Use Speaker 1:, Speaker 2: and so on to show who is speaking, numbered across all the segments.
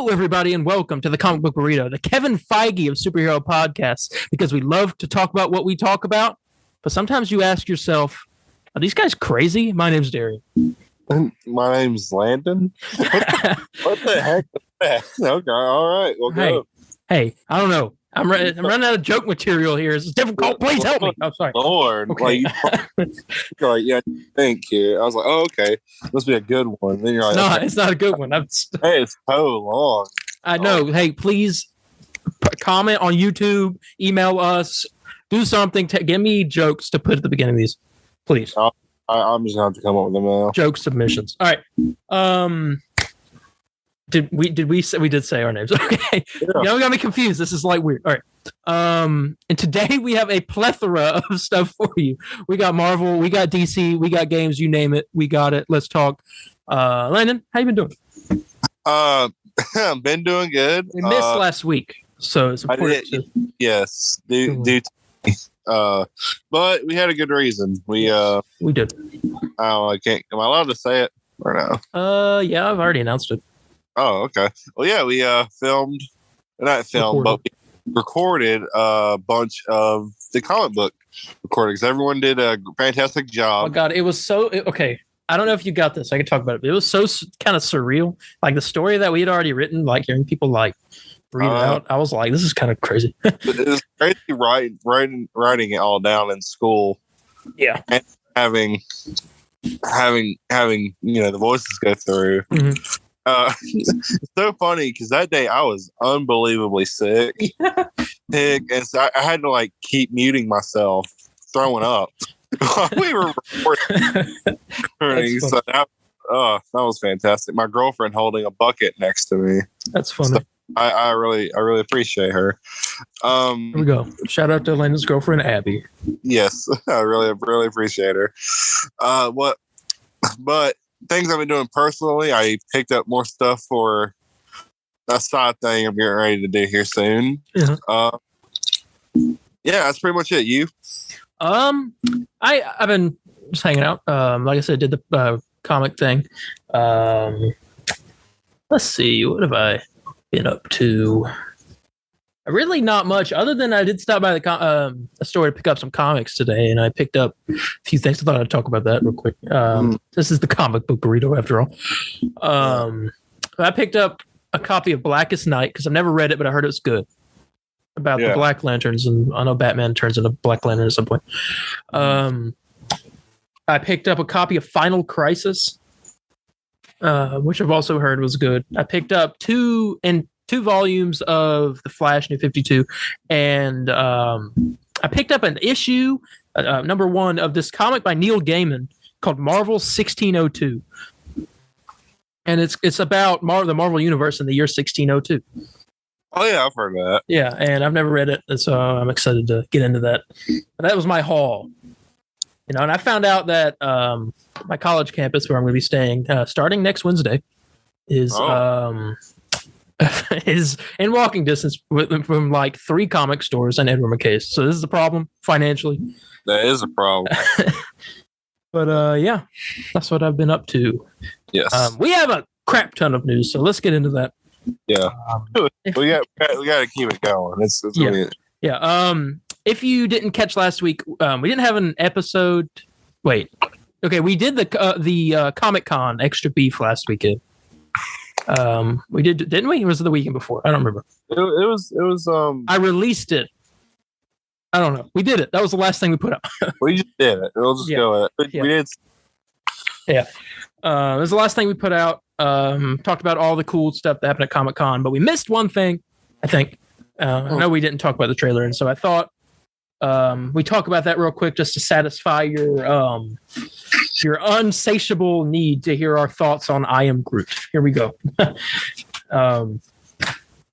Speaker 1: Hello, everybody, and welcome to the Comic Book Burrito, the Kevin Feige of superhero podcasts, because we love to talk about what we talk about, but sometimes you ask yourself, are these guys crazy? My name's Darien.
Speaker 2: My name's Landon. What the heck? Okay, all right, we'll go.
Speaker 1: Hey, I don't know. I'm running out of joke material here. It's difficult. Please help me. Oh, sorry.
Speaker 2: Lord,
Speaker 1: Okay.
Speaker 2: like, yeah, thank you. I was like, oh, okay, must be a good one. Then you're like,
Speaker 1: No,
Speaker 2: okay.
Speaker 1: it's not a good one.
Speaker 2: Hey, it's so long.
Speaker 1: I know. Oh. Hey, please comment on YouTube, email us, do something. Give me jokes to put at the beginning of these, please.
Speaker 2: I'm just gonna have to come up with them now.
Speaker 1: Joke submissions. All right. Did we say our names? Okay. Yeah. Now we got me confused. This is like weird. All right. And today we have a plethora of stuff for you. We got Marvel, we got DC, we got games, you name it. We got it. Let's talk. Landon, how you been doing?
Speaker 2: I've been doing good.
Speaker 1: We missed last week, so it's important.
Speaker 2: Yes. But we had a good reason. We
Speaker 1: did.
Speaker 2: I can't. Am I allowed to say it or no?
Speaker 1: Yeah, I've already announced it.
Speaker 2: Oh, okay. Well, yeah, we but we recorded a bunch of the comic book recordings. Everyone did a fantastic job.
Speaker 1: Oh God, it was so okay. I don't know if you got this. I can talk about it. But it was so kind of surreal. Like the story that we had already written, like hearing people like read it out. I was like, this is kind of crazy.
Speaker 2: It was crazy writing it all down in school.
Speaker 1: Yeah.
Speaker 2: And having the voices go through.
Speaker 1: Mm-hmm.
Speaker 2: It's so funny because that day I was unbelievably sick, and so I had to like keep muting myself, throwing up while we were recording. So that was fantastic. My girlfriend holding a bucket next to me.
Speaker 1: That's funny.
Speaker 2: So I really appreciate her.
Speaker 1: Here we go. Shout out to Landon's girlfriend Abby.
Speaker 2: Yes, I really appreciate her. But things I've been doing personally, I picked up more stuff for a side thing I'm getting ready to do here soon.
Speaker 1: Yeah,
Speaker 2: that's pretty much it. You?
Speaker 1: I've been just hanging out. Like I said, did the comic thing. Let's see, what have I been up to? Really not much, other than I did stop by a store to pick up some comics today, and I picked up a few things. I thought I'd talk about that real quick. This is the comic book burrito, after all. I picked up a copy of Blackest Night because I've never read it, but I heard it was good. About the Black Lanterns, and I know Batman turns into Black Lantern at some point. I picked up a copy of Final Crisis, which I've also heard was good. I picked up two volumes of The Flash New 52, and I picked up an issue, number 1 of this comic by Neil Gaiman called Marvel 1602, and it's about the Marvel Universe in the year 1602.
Speaker 2: Oh yeah, I've heard of that.
Speaker 1: Yeah, and I've never read it, so I'm excited to get into that. But that was my haul, and I found out that my college campus, where I'm going to be staying, starting next Wednesday, is in walking distance from like 3 comic stores and Edward McKay's. So this is a problem financially.
Speaker 2: That is a problem.
Speaker 1: But yeah, that's what I've been up to.
Speaker 2: Yes.
Speaker 1: We have a crap ton of news, so let's get into that.
Speaker 2: Yeah. We got to keep it going. It's really it.
Speaker 1: Yeah. If you didn't catch last week, we didn't have an episode. Wait. Okay, we did the Comic Con Extra Beef last weekend. We didn't we? Or was it the weekend before? I don't remember.
Speaker 2: It was
Speaker 1: I released it. I don't know. We did it. That was the last thing we put out.
Speaker 2: We just did it. We'll just go with it. We did.
Speaker 1: Yeah. It was the last thing we put out. Talked about all the cool stuff that happened at Comic Con, but we missed one thing, I think. I know we didn't talk about the trailer, and so I thought we talk about that real quick just to satisfy your unsatiable need to hear our thoughts on I Am Groot. Here we go.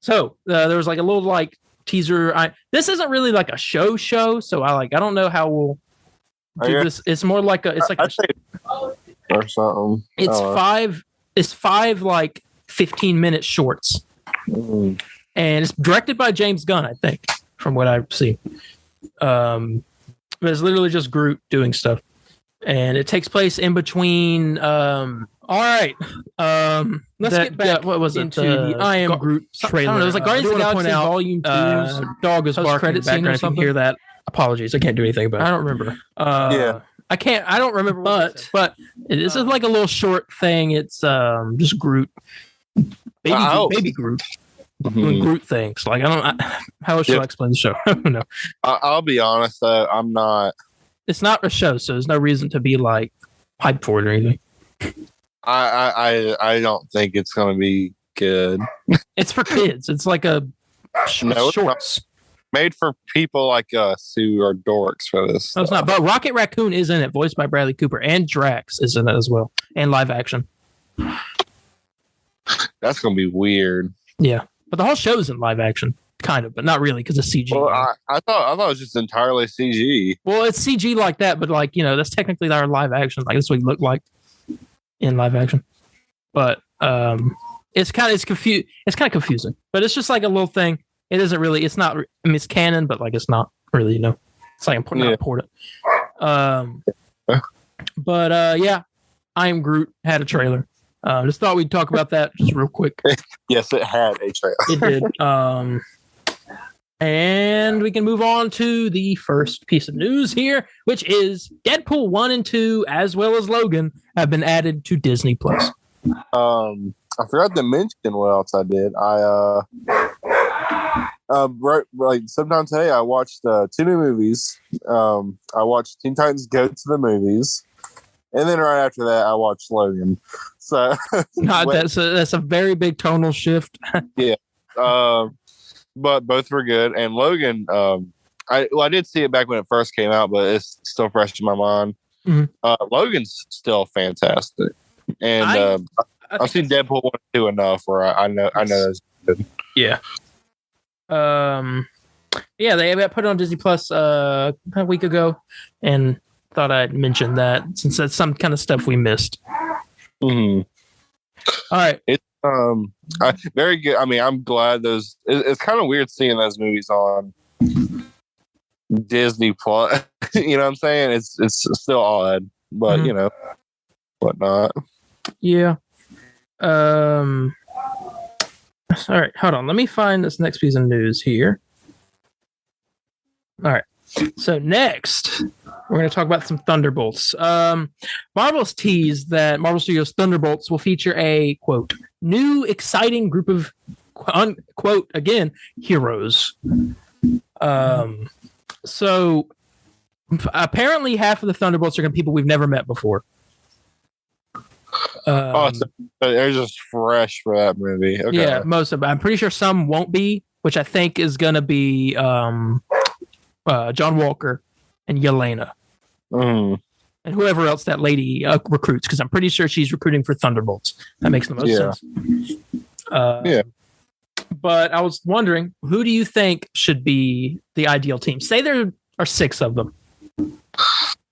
Speaker 1: So there was like a little like teaser. This isn't really like a show, so I don't know how we'll do this. It's more like
Speaker 2: or something.
Speaker 1: It's five like 15-minute shorts, and it's directed by James Gunn, I think, from what I've seen. But it's literally just Groot doing stuff. and it takes place in between. All right. Let's get back. What was it? Into the I Am Groot trailer. I don't know, it was like Guardians of the Galaxy Volume 2's dog is barking credit scene or something. Hear that? Apologies, I can't do anything about it. I don't remember. I can't. I don't remember. But this is like a little short thing. It's just Groot, baby Groot. Doing Groot things. Like how else should I explain the show? No.
Speaker 2: I'll be honest though, I'm not.
Speaker 1: It's not a show, so there's no reason to be like hyped for it or anything.
Speaker 2: I don't think it's gonna be good.
Speaker 1: It's for kids. It's like a shorts
Speaker 2: made for people like us who are dorks for this.
Speaker 1: No, it's not. But Rocket Raccoon is in it, voiced by Bradley Cooper, and Drax is in it as well, and live action.
Speaker 2: That's gonna be weird.
Speaker 1: Yeah. But the whole show is in live action, kind of, but not really because it's CG.
Speaker 2: Well, I thought it was just entirely CG.
Speaker 1: Well, it's CG like that, but like that's technically our live action. Like that's what it looked like in live action. But it's kind of confusing. But it's just like a little thing. It isn't really. It's not. I mean, it's canon, but like it's not really. It's like important. But yeah, I Am Groot had a trailer. Just thought we'd talk about that just real quick.
Speaker 2: Yes, it had a trailer.
Speaker 1: It did. And we can move on to the first piece of news here, which is Deadpool 1 and 2, as well as Logan, have been added to Disney Plus.
Speaker 2: I forgot to mention what else I did. Sometime today I watched 2 new movies. I watched Teen Titans Go to the Movies. And then right after that, I watched Logan. So
Speaker 1: that's a very big tonal shift.
Speaker 2: Yeah, but both were good. And Logan, I did see it back when it first came out, but it's still fresh in my mind. Mm-hmm. Logan's still fantastic, and I've seen Deadpool 1 and 2 enough where I know that's good.
Speaker 1: Yeah. Yeah, they put it on Disney Plus a week ago, and thought I'd mention that since that's some kind of stuff we missed.
Speaker 2: Mm-hmm.
Speaker 1: All right.
Speaker 2: It's very good. I mean, I'm glad it's kind of weird seeing those movies on Disney Plus. You know what I'm saying? It's still odd, but whatnot.
Speaker 1: Yeah. All right, hold on. Let me find this next piece of news here. All right. So next, we're going to talk about some Thunderbolts. Marvel's teased that Marvel Studios' Thunderbolts will feature a, quote, new exciting group of, unquote, again, heroes. So apparently half of the Thunderbolts are going to be people we've never met before.
Speaker 2: So they're just fresh for that movie. Okay.
Speaker 1: Yeah, most of them. I'm pretty sure some won't be, which I think is going to be John Walker and Yelena. And whoever else that lady recruits, because I'm pretty sure she's recruiting for Thunderbolts. That makes the most sense. Yeah. But I was wondering, who do you think should be the ideal team? Say there are 6 of them.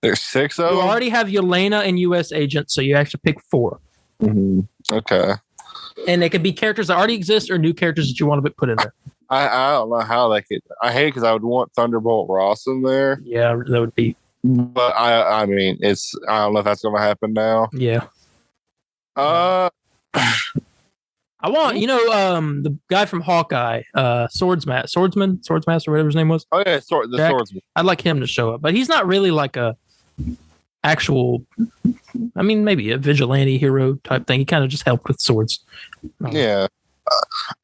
Speaker 2: There's 6 of them?
Speaker 1: You already have Yelena and U.S. Agent, so you actually pick 4.
Speaker 2: Mm-hmm. Okay.
Speaker 1: And they could be characters that already exist or new characters that you want to put in there.
Speaker 2: I don't know how they could. I hate it because I would want Thunderbolt Ross in there.
Speaker 1: Yeah, that would be.
Speaker 2: But I mean, I don't know if that's going to happen now.
Speaker 1: Yeah. I want, the guy from Hawkeye, Swordsmaster, whatever his name was.
Speaker 2: Oh yeah, Swordsman.
Speaker 1: I'd like him to show up, but he's not really like a actual. I mean, maybe a vigilante hero type thing. He kind of just helped with swords.
Speaker 2: Yeah,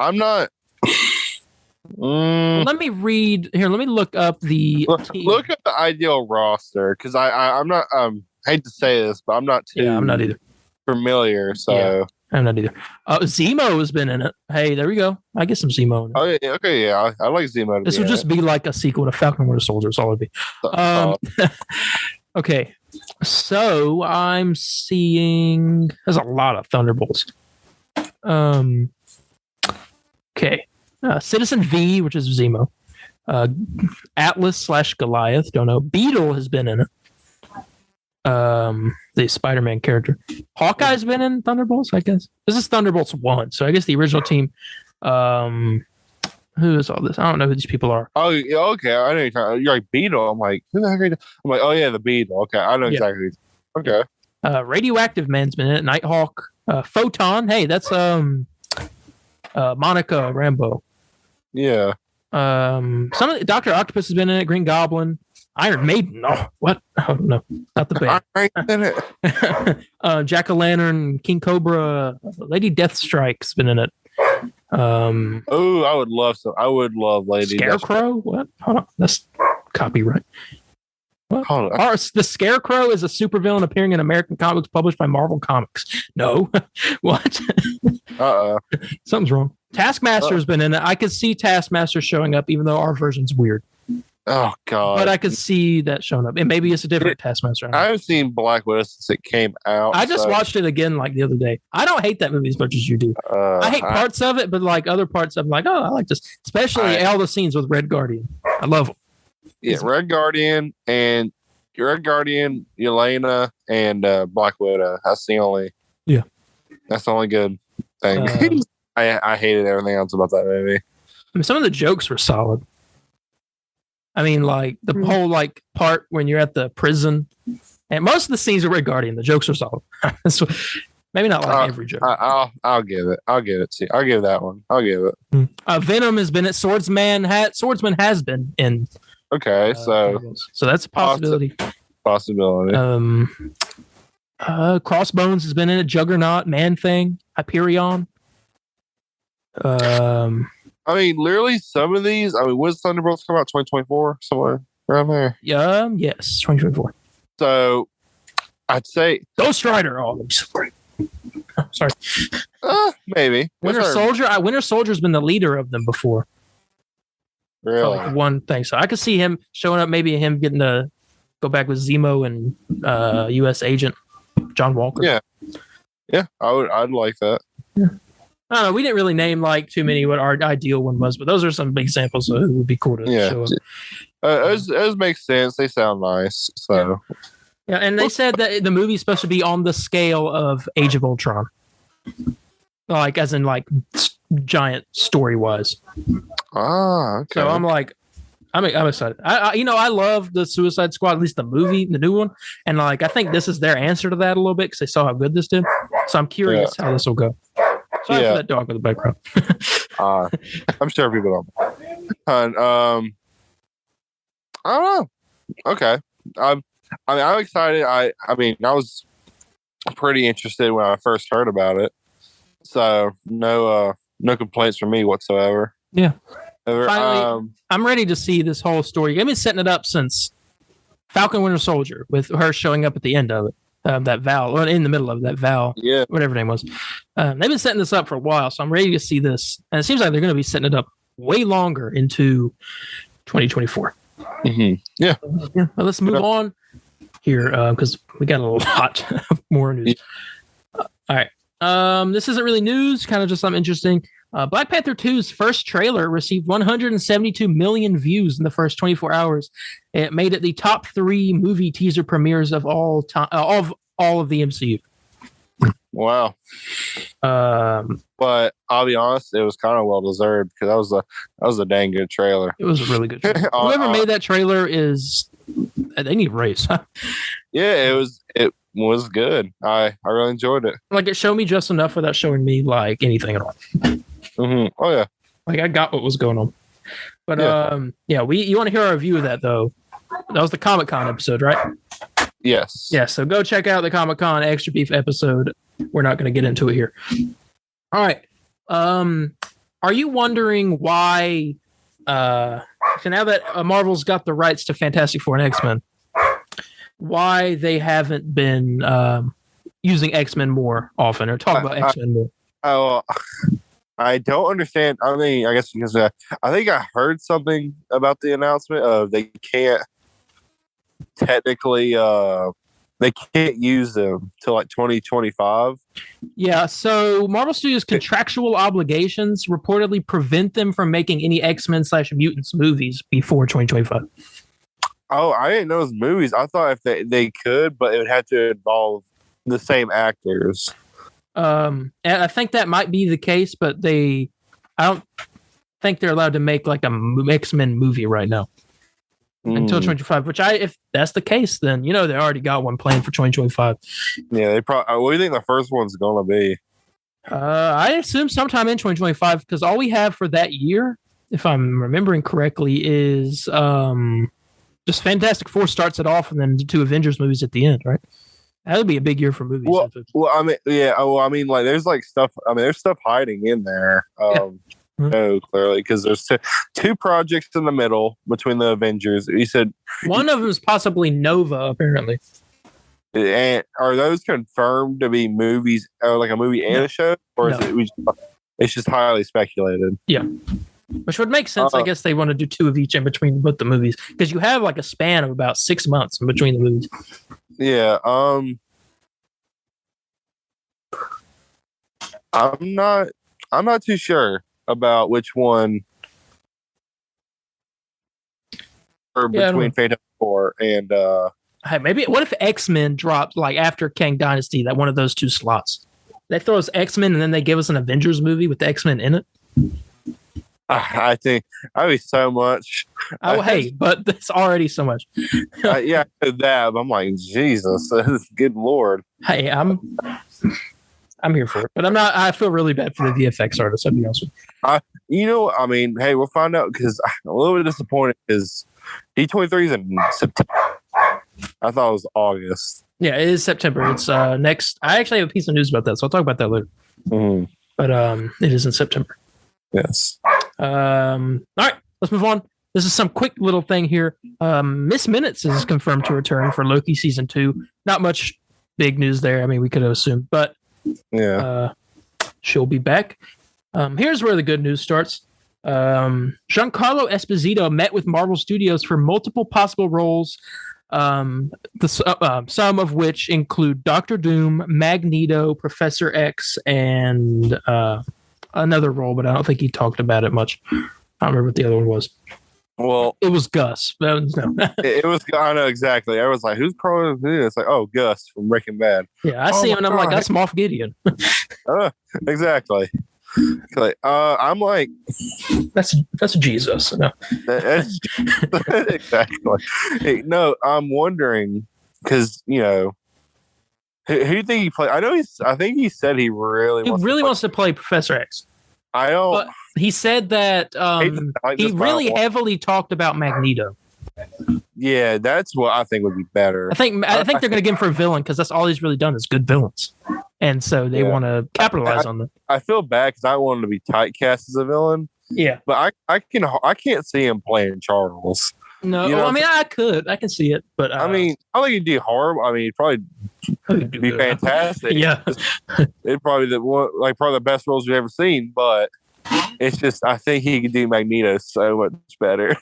Speaker 2: I'm not.
Speaker 1: Let me read here. Let me look up the team.
Speaker 2: Look at the ideal roster because I'm not. Hate to say this, but I'm not too.
Speaker 1: Yeah, I'm not either
Speaker 2: familiar. So
Speaker 1: yeah, I'm not either. Zemo has been in it. Hey, there we go. I get some Zemo in it.
Speaker 2: Oh yeah, okay, yeah. I like Zemo.
Speaker 1: This would just be like a sequel to Falcon Winter Soldier. That's all it'd be. Okay, so I'm seeing. There's a lot of Thunderbolts. Okay. Citizen V, which is Zemo. Atlas / Goliath, don't know. Beetle has been in it. The Spider-Man character. Hawkeye's been in Thunderbolts, I guess. This is Thunderbolts 1, so I guess the original team. Who is all this? I don't know who these people are.
Speaker 2: Oh, okay. I know you're like Beetle. I'm like, who the heck are you? I'm like, oh yeah, the Beetle. Okay, I know exactly. Okay.
Speaker 1: Radioactive Man's been in it. Nighthawk. Photon. Hey, that's Monica Rambeau.
Speaker 2: Yeah.
Speaker 1: Some of the, Dr. Octopus has been in it. Green Goblin. Iron Maiden. Oh, what? Oh no, not the band.
Speaker 2: In it.
Speaker 1: Jack-o'-lantern, King Cobra, Lady Deathstrike's been in it.
Speaker 2: Oh, I would love some. I would love Lady
Speaker 1: Scarecrow. What? Hold on, that's copyright. What?
Speaker 2: Hold on.
Speaker 1: The Scarecrow is a supervillain appearing in American comics published by Marvel Comics. No, what? Something's wrong. Taskmaster has been in it. I could see Taskmaster showing up, even though our version's weird.
Speaker 2: Oh God!
Speaker 1: But I could see that showing up, and maybe it's a different Taskmaster.
Speaker 2: I haven't seen Black Widow since it came out.
Speaker 1: I just watched it again like the other day. I don't hate that movie as much as you do. I hate parts of it, but like other parts, I'm like, oh, I like this. Especially all the scenes with Red Guardian. I love them.
Speaker 2: Yeah, Red Guardian, Yelena, and Black Widow. That's the only. Yeah, that's the only good thing. I hated everything else about that movie.
Speaker 1: I mean, some of the jokes were solid. I mean, like the whole like part when you're at the prison, and most of the scenes are Red Guardian. The jokes are solid. So, maybe not like every joke.
Speaker 2: I'll give it. I'll give it. See, I'll give that one. I'll give it.
Speaker 1: Venom has been at Swordsman has been in.
Speaker 2: Okay, so
Speaker 1: that's a possibility.
Speaker 2: Possibility.
Speaker 1: Crossbones has been in it. Juggernaut, Man Thing, Hyperion.
Speaker 2: I mean, literally, some of these. I mean, was Thunderbolts come out 2024 somewhere around there?
Speaker 1: Yes, 2024.
Speaker 2: So, I'd say
Speaker 1: Ghost Rider. Oh, that'd be so great. Oh, sorry.
Speaker 2: Maybe
Speaker 1: Winter Soldier. Winter Soldier's been the leader of them before.
Speaker 2: Really,
Speaker 1: like one thing. So I could see him showing up. Maybe him getting to go back with Zemo and U.S. Agent John Walker.
Speaker 2: Yeah, I'd like that.
Speaker 1: Yeah. I don't know. We didn't really name like too many what our ideal one was, but those are some big examples. So it would be cool to show up.
Speaker 2: Those make sense. They sound nice. So
Speaker 1: yeah, and they said that the movie's supposed to be on the scale of Age of Ultron, like as in like giant story wise.
Speaker 2: Okay.
Speaker 1: So I'm like, I'm excited. I love the Suicide Squad, at least the movie, the new one, and like I think this is their answer to that a little bit because they saw how good this did. So I'm curious how this will go. Sorry for that dog in the background.
Speaker 2: I'm sure people don't. And, I don't know. Okay. I'm excited. I mean, I was pretty interested when I first heard about it. So no complaints from me whatsoever.
Speaker 1: Yeah. Finally, I'm ready to see this whole story. I've been setting it up since Falcon Winter Soldier with her showing up at the end of it. That Val, or in the middle of that Val, whatever her name was. They've been setting this up for a while, so I'm ready to see this. And it seems like they're going to be setting it up way longer into 2024.
Speaker 2: Mm-hmm. Yeah.
Speaker 1: Well, let's move on here because we got a lot more news. All right. This isn't really news, kind of just something interesting. Black Panther 2's first trailer received 172 million views in the first 24 hours. It made it the top 3 movie teaser premieres of all time, of all of the MCU.
Speaker 2: Wow. But I'll be honest, it was kind of well deserved because that was a dang good trailer.
Speaker 1: It was a really good trailer. Whoever made that trailer they need a raise.
Speaker 2: Yeah, it was good. I really enjoyed it.
Speaker 1: Like it showed me just enough without showing me like anything at all.
Speaker 2: Mm-hmm. Oh yeah.
Speaker 1: Like I got what was going on. But you want to hear our review of that though. That was the Comic-Con episode, right?
Speaker 2: Yes.
Speaker 1: Yeah, so go check out the Comic-Con Extra Beef episode. We're not going to get into it here. All right. Are you wondering why so now that Marvel's got the rights to Fantastic Four and X-Men, why they haven't been using X-Men more often or talk about X-Men more?
Speaker 2: I don't understand. I mean, I guess because I think I heard something about the announcement of they can't technically they can't use them till like 2025.
Speaker 1: Yeah, so Marvel Studios' contractual obligations reportedly prevent them from making any X-Men /Mutants movies before 2025.
Speaker 2: Oh, I didn't know it was movies. I thought if they could, but it would have to involve the same actors.
Speaker 1: And I think that might be the case, but I don't think they're allowed to make like a X-Men movie right now. until 2025. Which if that's the case, then they already got one planned for 2025.
Speaker 2: Yeah, they probably. What do you think the first one's gonna be?
Speaker 1: I assume sometime in 2025 because all we have for that year, if I'm remembering correctly, is just Fantastic Four starts it off, and then the 2 Avengers movies at the end, right? That would be a big year for movies.
Speaker 2: Well, I mean, yeah. Well, I mean, like, there's like stuff. I mean, there's stuff hiding in there. No, clearly, because there's 2 projects in the middle between the Avengers. You said
Speaker 1: one of them is possibly Nova, apparently.
Speaker 2: And are those confirmed to be movies, or like a movie and a show, or is it's just highly speculated?
Speaker 1: Yeah. Which would make sense. I guess they want to do 2 of each in between both the movies because you have like a span of about 6 months in between the movies.
Speaker 2: Yeah. I'm not too sure about which one or between Fantastic Four and
Speaker 1: hey, maybe what if X-Men dropped like after Kang Dynasty, that one of those 2 slots? They throw us X-Men and then they give us an Avengers movie with the X-Men in it.
Speaker 2: I think I'd be so much.
Speaker 1: But it's already so much.
Speaker 2: Yeah, that. I'm like, Jesus, good Lord.
Speaker 1: Hey, I'm here for it, but I'm not. I feel really bad for the VFX artists. I'll be honest with
Speaker 2: you. I mean, hey, we'll find out because I'm a little bit disappointed because D23 is in September. I thought it was August.
Speaker 1: Yeah, it is September. It's next. I actually have a piece of news about that, so I'll talk about that later. But it is in September.
Speaker 2: Yes.
Speaker 1: All right, let's move on. This is some quick little thing here. Miss Minutes is confirmed to return for Loki season 2. Not much big news there. I mean, we could have assumed, but she'll be back. Here's where the good news starts. Giancarlo Esposito met with Marvel Studios for multiple possible roles, some of which include Doctor Doom, Magneto, Professor X, and another role, but I don't think he talked about it much. I don't remember what the other one was.
Speaker 2: Well,
Speaker 1: it was Gus. No.
Speaker 2: it was. I know exactly. I was like, "Who's Carlos?" It's like, "Oh, Gus from Breaking Bad."
Speaker 1: Yeah, I see him, and I'm like, "That's Moff Gideon."
Speaker 2: Exactly. I'm like,
Speaker 1: that's Jesus. No.
Speaker 2: That's exactly. Hey, no, I'm wondering because who do you think he played? I think he said he really wants
Speaker 1: to play Professor X.
Speaker 2: I don't.
Speaker 1: But he said that he really heavily talked about Magneto.
Speaker 2: Yeah, that's what I think would be better.
Speaker 1: I think they're going to give him for a villain because that's all he's really done is good villains, and so they want to capitalize on that.
Speaker 2: I feel bad because I want him to be typecast as a villain.
Speaker 1: Yeah,
Speaker 2: but I can't see him playing Charles.
Speaker 1: No, I mean I can see it, but
Speaker 2: I mean I think he'd do horrible. I mean he'd probably be fantastic.
Speaker 1: Yeah,
Speaker 2: it'd probably probably the best roles we've ever seen. But it's just I think he could do Magneto so much better.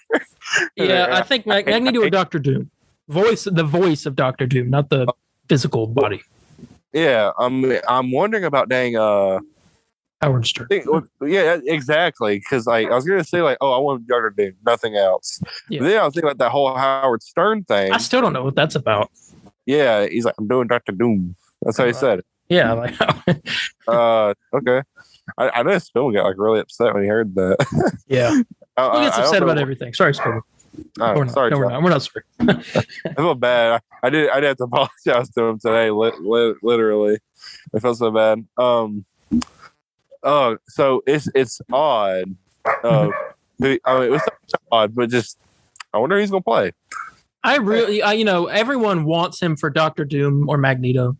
Speaker 1: Yeah, I think Magneto or Doctor Doom, the voice of Doctor Doom, not the physical body.
Speaker 2: Yeah, I'm wondering about
Speaker 1: Howard Stern.
Speaker 2: Yeah, exactly. Because I was gonna say I want Doctor Doom, nothing else. Yeah. But then I was thinking about that whole Howard Stern thing.
Speaker 1: I still don't know what that's about.
Speaker 2: Yeah, he's like, I'm doing Doctor Doom. That's how he said it.
Speaker 1: Yeah,
Speaker 2: okay. I know Spill got really upset when he heard that.
Speaker 1: Yeah, he gets upset about everything. Sorry, Spill.
Speaker 2: Sorry,
Speaker 1: we're not sorry.
Speaker 2: I feel bad. I did have to apologize to him today. Literally, I felt so bad. So it's odd. I mean, it's not odd, but just I wonder who he's gonna play. Everyone
Speaker 1: wants him for Doctor Doom or Magneto,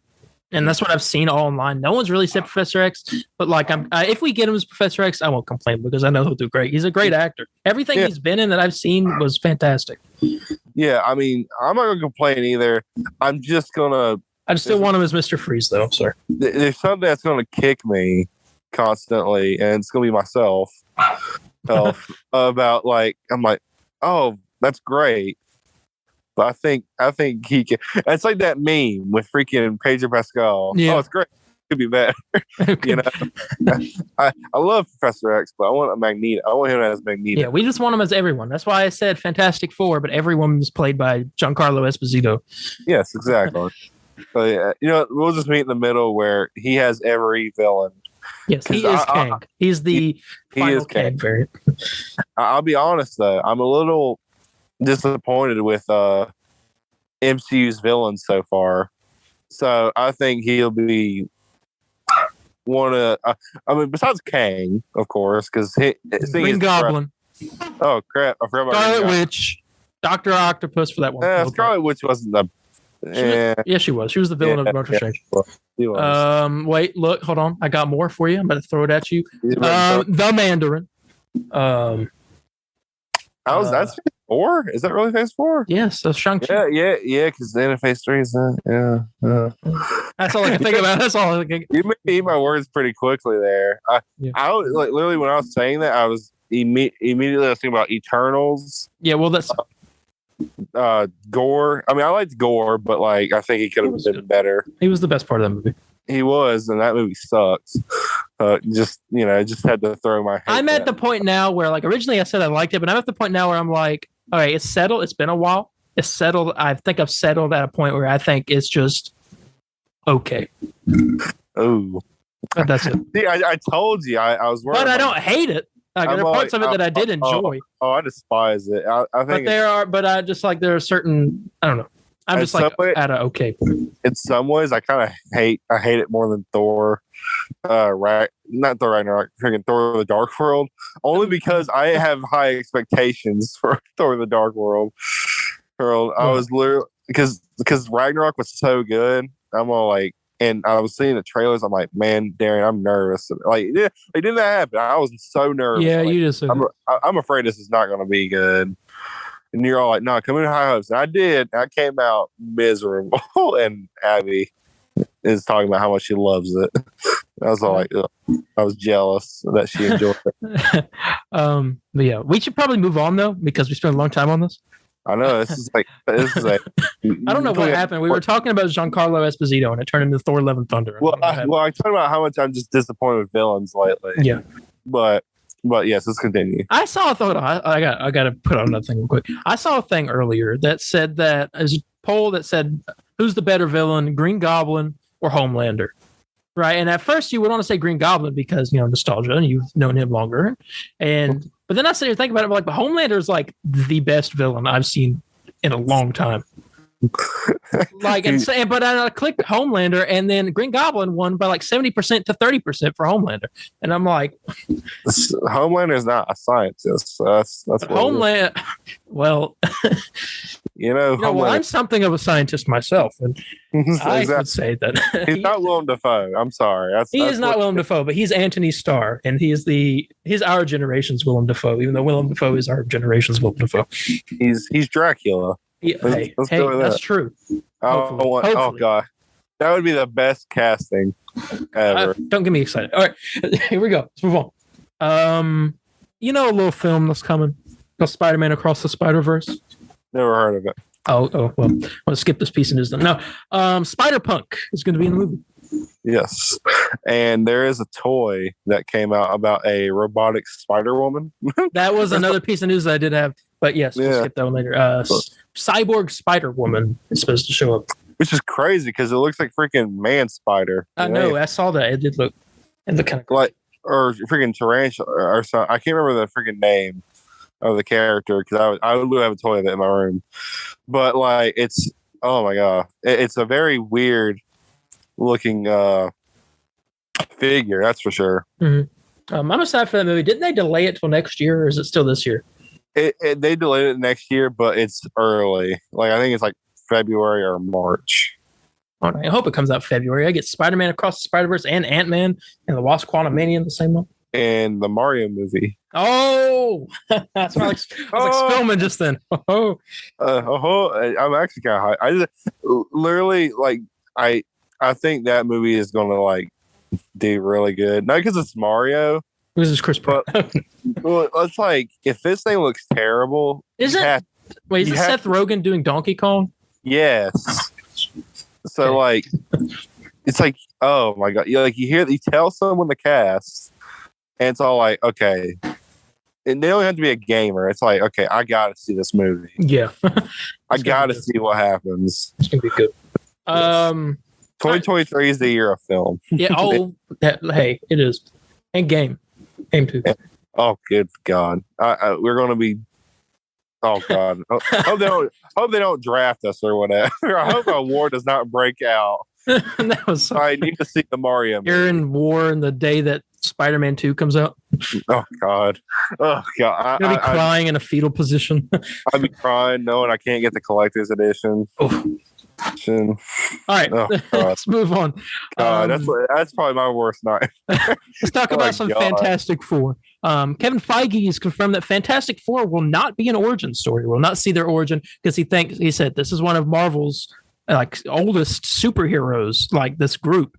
Speaker 1: and that's what I've seen all online. No one's really said Professor X, but if we get him as Professor X, I won't complain because I know he'll do great. He's a great actor. Everything he's been in that I've seen was fantastic.
Speaker 2: Yeah, I mean, I'm not gonna complain either. I
Speaker 1: still want him as Mr. Freeze, though. I'm sorry.
Speaker 2: There's something that's gonna kick me constantly, and it's gonna be myself. About I'm like, oh, that's great. But I think he can. It's like that meme with freaking Pedro Pascal. Yeah. Oh, it's great. Could be better. I love Professor X, but I want a Magneto. I want him as Magneto.
Speaker 1: Yeah, we just want him as everyone. That's why I said Fantastic Four, but everyone was played by Giancarlo Esposito.
Speaker 2: Yes, exactly. So we'll just meet in the middle where he has every villain.
Speaker 1: Yes, he is Kang. He's the final Kang variant.
Speaker 2: I'll be honest though, I'm a little disappointed with MCU's villains so far. So I think he'll be one of. I mean, besides Kang, of course, because
Speaker 1: Green Goblin.
Speaker 2: Oh crap! I forgot about
Speaker 1: Scarlet Witch, Doctor Octopus for that one.
Speaker 2: Scarlet Witch wasn't the.
Speaker 1: Yeah, she was. She was the villain of Doctor Strange.
Speaker 2: She was.
Speaker 1: Wait, look, hold on. I got more for you. I'm about to throw it at you. The Mandarin.
Speaker 2: That's phase 4? Is that really phase 4?
Speaker 1: Yes, that's Shang-Chi.
Speaker 2: Yeah. Because then phase 3 is that. Yeah.
Speaker 1: That's all I can think about. That's all I can.
Speaker 2: You made me eat my words pretty quickly there. I was like literally when I was saying that, I was immediately thinking about Eternals.
Speaker 1: Yeah, well, that's
Speaker 2: Gore. I mean, I liked Gore, but like I think he could have been better.
Speaker 1: He was the best part of that movie.
Speaker 2: He was, and that movie sucks. Just had to throw my.
Speaker 1: I'm at the point now where, like, originally I said I liked it, but I'm at the point now where I'm like, all right, it's settled. It's been a while. It's settled. I think I've settled at a point where I think it's just okay.
Speaker 2: Oh,
Speaker 1: that's it.
Speaker 2: See, I told you I was worried.
Speaker 1: But I don't hate it. Like, there are parts of it that I did enjoy.
Speaker 2: I despise it. I think,
Speaker 1: but I just like there are certain. I don't know. I'm just like at a okay point.
Speaker 2: In some ways, I kind of hate it more than Thor. Not Thor Ragnarok, freaking Thor: The Dark World. Only because I have high expectations for Thor: The Dark World. I was literally because Ragnarok was so good. I'm all like, and I was seeing the trailers. I'm like, man, Darren, I'm nervous. Like, yeah, it didn't happen. I was so nervous.
Speaker 1: Yeah,
Speaker 2: like,
Speaker 1: you just.
Speaker 2: I'm afraid this is not going to be good. And you're all like, no, come in high hopes. And I did. I came out miserable. And Abby is talking about how much she loves it. I was all like, ugh. I was jealous that she enjoyed it.
Speaker 1: But yeah, we should probably move on though, because we spent a long time on this.
Speaker 2: I know. This is like
Speaker 1: I don't know what happened. We were talking about Giancarlo Esposito and it turned into Thor: Love and Thunder.
Speaker 2: I talked about how much I'm just disappointed with villains lately.
Speaker 1: Yeah.
Speaker 2: But yes, let's continue.
Speaker 1: I saw a thought. I got to put on another thing real quick. I saw a thing earlier that said that as a poll that said who's the better villain, Green Goblin or Homelander, right? And at first you would want to say Green Goblin because nostalgia and you've known him longer, but then I started thinking about it like, but Homelander is like the best villain I've seen in a long time. Like, but I clicked Homelander, and then Green Goblin won by like 70% to 30% for Homelander, and I'm like,
Speaker 2: Homelander is not a scientist. So that's
Speaker 1: Homeland. Well, well, I'm something of a scientist myself, and I would say that
Speaker 2: he's not Willem Dafoe. I'm sorry,
Speaker 1: he is not Willem Dafoe, but he's Anthony Starr, and he's our generation's Willem Dafoe, even though Willem Dafoe is our generation's Willem Dafoe.
Speaker 2: He's Dracula.
Speaker 1: Yeah, hey, that's true.
Speaker 2: Oh god, that would be the best casting ever.
Speaker 1: Don't get me excited. All right, here we go. Let's move on. A little film that's coming called Spider-Man Across the Spider-Verse.
Speaker 2: Never heard of it.
Speaker 1: Oh well, I'm gonna skip this piece of news. No, Spider-Punk is going to be in the movie.
Speaker 2: Yes, and there is a toy that came out about a robotic Spider-Woman.
Speaker 1: That was another piece of news that I did have, but yes, we'll skip that one later. Cyborg Spider-Woman is supposed to show up,
Speaker 2: which is crazy because it looks like freaking Man Spider.
Speaker 1: I know. I saw that. It did look. It looked kind of
Speaker 2: like, or freaking tarantula or something. I can't remember the freaking name of the character because I would have a toy of it in my room, but like it's oh my god, it's a very weird looking figure, that's for sure.
Speaker 1: Mm-hmm. I'm excited for that movie. Didn't they delay it till next year, or is it still this year?
Speaker 2: They delayed it next year, but it's early. Like I think it's like February or March.
Speaker 1: All right, I hope it comes out February. I get Spider-Man Across the Spider-Verse and Ant-Man and the Wasp: Quantumania in the same month.
Speaker 2: And the Mario movie.
Speaker 1: Oh, that's I was like filming just then. I'm
Speaker 2: actually kind of high. I just literally like I think that movie is going to like do really good. Not because it's Mario.
Speaker 1: This is Chris Pratt.
Speaker 2: Well, it's like if this thing looks terrible,
Speaker 1: is it Seth Rogen doing Donkey Kong?
Speaker 2: Yes. So like, it's like, oh my god! You tell someone the cast, and it's all like, okay, and they don't have to be a gamer. It's like, okay, I got to see this movie.
Speaker 1: Yeah,
Speaker 2: I got to see what happens.
Speaker 1: It's gonna be good.
Speaker 2: 2023 is the year of film.
Speaker 1: Yeah. Oh, hey, it is. And game too.
Speaker 2: Oh, good God! We're going to be Oh God! Hope they don't draft us or whatever. I hope a war does not break out.
Speaker 1: That was so
Speaker 2: I need to see the Mario movie.
Speaker 1: You're in war in the day that Spider-Man 2 comes out.
Speaker 2: Oh God! Oh God!
Speaker 1: You're gonna be crying in a fetal position.
Speaker 2: I'd be crying knowing I can't get the collector's edition.
Speaker 1: Oh. All right, let's move on.
Speaker 2: God, that's probably my worst night.
Speaker 1: Let's talk about some Fantastic Four. Kevin Feige has confirmed that Fantastic Four will not be an origin story. We'll not see their origin because he said this is one of Marvel's oldest superheroes, like this group.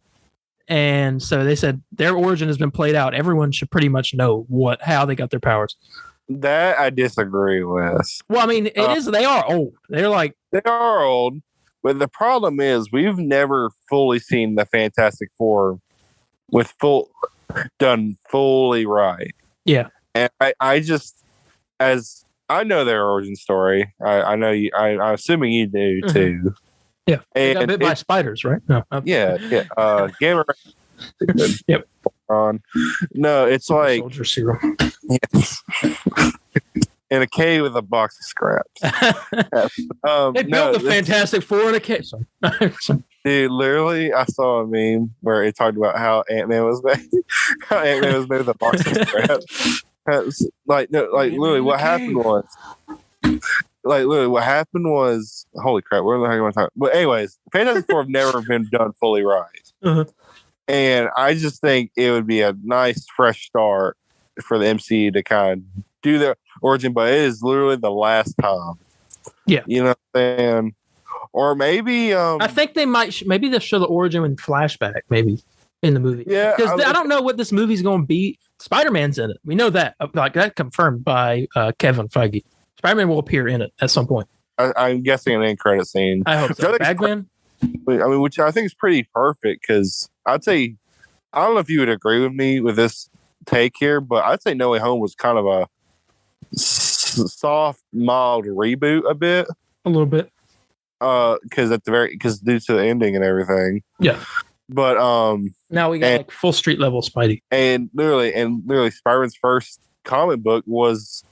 Speaker 1: And so they said their origin has been played out. Everyone should pretty much know how they got their powers.
Speaker 2: That I disagree with.
Speaker 1: Well, I mean, they are old. They
Speaker 2: are old. But the problem is we've never fully seen the Fantastic Four done fully right.
Speaker 1: Yeah.
Speaker 2: And I just, as I know their origin story, I know you, I'm assuming you do too.
Speaker 1: Yeah. They got bit by spiders, right? No.
Speaker 2: Yeah. Gamma.
Speaker 1: Yep.
Speaker 2: No, it's like
Speaker 1: soldier serum.
Speaker 2: In a cave with a box of scraps.
Speaker 1: They built the Fantastic Four in a cave.
Speaker 2: Dude, literally, I saw a meme where it talked about how Ant-Man was made. How Ant-Man was made with a box of scraps. Literally, what happened was, holy crap, where the heck am I talking? But anyways, Fantastic Four have never been done fully right.
Speaker 1: Uh-huh.
Speaker 2: And I just think it would be a nice, fresh start for the MCU to kind of do their origin, but it is literally the last time.
Speaker 1: Yeah.
Speaker 2: You know what I'm saying? Or maybe
Speaker 1: I think they might maybe they'll show the origin in flashback, maybe in the movie.
Speaker 2: Yeah.
Speaker 1: Because I don't know what this movie's gonna be. Spider-Man's in it. We know that. Like that confirmed by Kevin Feige. Spider-Man will appear in it at some point.
Speaker 2: I'm guessing an end credit scene.
Speaker 1: I hope so. Bagman?
Speaker 2: Which I think is pretty perfect because I'd say I don't know if you would agree with me with this take here, but I'd say No Way Home was kind of a soft, mild reboot a
Speaker 1: little bit,
Speaker 2: because due to the ending and everything.
Speaker 1: Yeah,
Speaker 2: but
Speaker 1: now we got like full street level Spidey,
Speaker 2: and literally, Spider-Man's first comic book was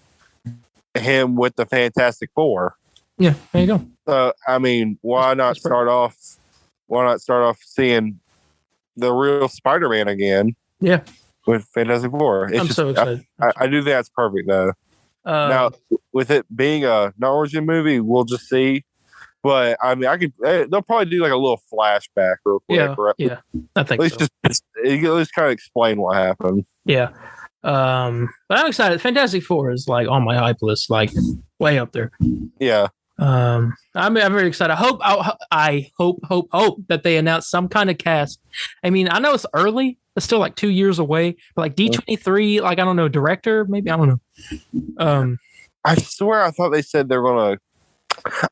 Speaker 2: him with the Fantastic Four.
Speaker 1: Yeah, there you go.
Speaker 2: So I mean, why not start off seeing the real Spider-Man again?
Speaker 1: Yeah.
Speaker 2: With Fantastic Four.
Speaker 1: I'm so excited.
Speaker 2: I do think that's perfect though. Now, with it being a origin movie, we'll just see. But I mean, they'll probably do like a little flashback real quick.
Speaker 1: Yeah,
Speaker 2: right?
Speaker 1: Yeah. I think
Speaker 2: at least kind of explain what happened.
Speaker 1: Yeah. But I'm excited. Fantastic Four is like on my hype list, like way up there.
Speaker 2: Yeah.
Speaker 1: I'm very excited. I hope that they announce some kind of cast. I mean, I know it's early. It's still like 2 years away. But like D23, like I don't know, director, maybe I don't know.
Speaker 2: I swear I thought they said they're gonna.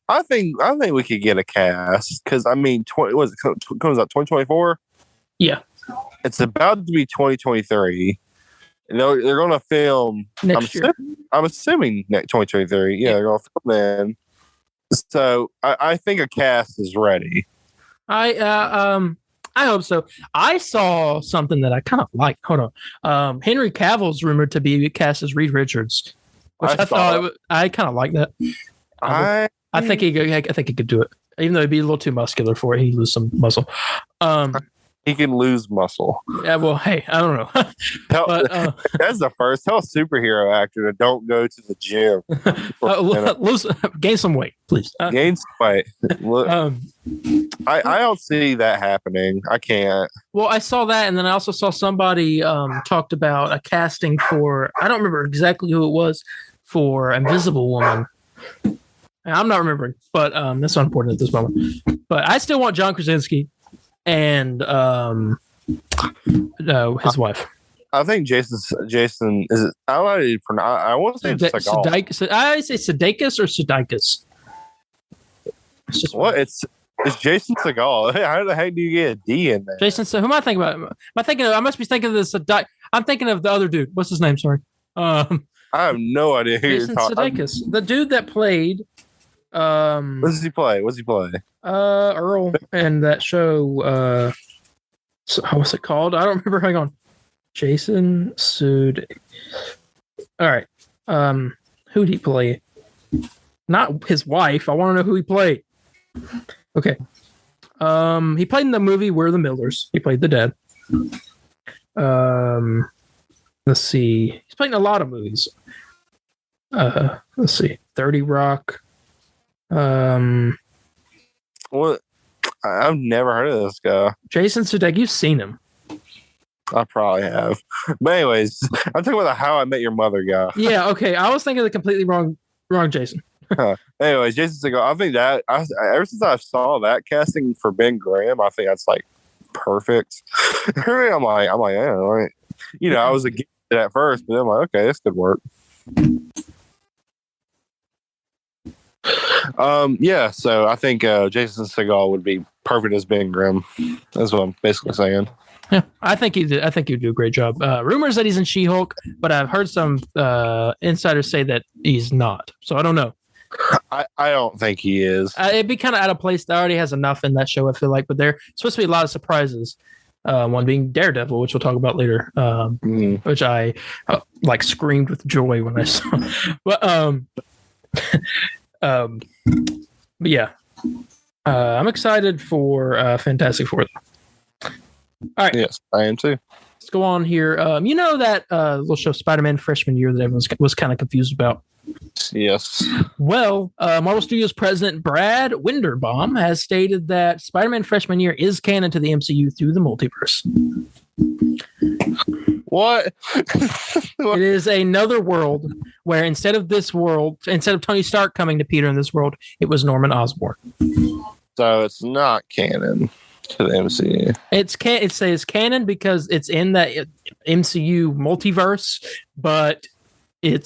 Speaker 2: I think we could get a cast because I mean, comes out 2024.
Speaker 1: Yeah,
Speaker 2: it's about to be 2023. They're gonna film
Speaker 1: next year.
Speaker 2: I'm assuming 2023. Yeah, they're gonna film then. So I think a cast is ready. I hope so. I saw something that I kind of like. Hold on. Henry Cavill's rumored to be cast as Reed Richards, which I thought I kind of like that. I think he could do it, even though he'd be a little too muscular for it. He'd lose some muscle. He can lose muscle.
Speaker 1: Yeah, well, hey, I don't know.
Speaker 2: That's the first. Tell a superhero actor to don't go to the gym.
Speaker 1: Gain some weight, please.
Speaker 2: Gain some weight. I don't see that happening. I can't.
Speaker 1: Well, I saw that, and then I also saw somebody talked about a casting for. I don't remember exactly who it was for Invisible Woman. I'm not remembering, but that's not important at this moment. But I still want John Krasinski. And his wife.
Speaker 2: I think Jason is it? I don't know how to pronounce. I want to say
Speaker 1: Sudeikis. I say Sudeikis or Sudeikis.
Speaker 2: It's just what it's Jason Segel. How the heck do you get a D in there?
Speaker 1: Jason. So who am I thinking about? Am I thinking? I must be thinking of the I'm thinking of the other dude. What's his name? Sorry.
Speaker 2: I have no idea who
Speaker 1: Jason
Speaker 2: you're talking.
Speaker 1: Sudeikis, the dude that played.
Speaker 2: What does he play?
Speaker 1: Earl and that show. What's it called? I don't remember. Hang on. Jason Sudeikis. All right. Who did he play? Not his wife. I want to know who he played. Okay. He played in the movie We're the Millers. He played the dad. Let's see. He's played in a lot of movies. Let's see. 30 Rock.
Speaker 2: What? I've never heard of this guy.
Speaker 1: Jason Sudeikis. You've seen him.
Speaker 2: I probably have. But anyways, I'm talking about the How I Met Your Mother guy.
Speaker 1: Yeah, okay. I was thinking the completely wrong Jason.
Speaker 2: Anyways, Jason Segel, I think that ever since I saw that casting for Ben Graham, I think that's like perfect. I'm like, yeah, right. You know, I was against it at first, but then I'm like, okay, this could work. Yeah, so I think Jason Segel would be perfect as Ben Grimm. That's what I'm basically saying.
Speaker 1: Yeah, I think he did. I think he'd do a great job. Rumors that he's in She-Hulk, but I've heard some insiders say that he's not. So I don't know.
Speaker 2: I don't think he is.
Speaker 1: It'd be kind of out of place. That already has enough in that show, I feel like. But there's supposed to be a lot of surprises. One being Daredevil, which we'll talk about later. Which I like screamed with joy when I saw. But but yeah, I'm excited for Fantastic Four. All right.
Speaker 2: Yes, I am too.
Speaker 1: Let's go on here. You know that little show Spider-Man freshman year that everyone was kind of confused about.
Speaker 2: Yes.
Speaker 1: Well, Marvel Studios president Brad Winderbaum has stated that Spider-Man freshman year is canon to the MCU through the multiverse.
Speaker 2: What?
Speaker 1: It is another world where instead of Tony Stark coming to Peter in this world, it was Norman Osborn.
Speaker 2: So it's not canon to the MCU.
Speaker 1: It says canon because it's in the MCU multiverse, but you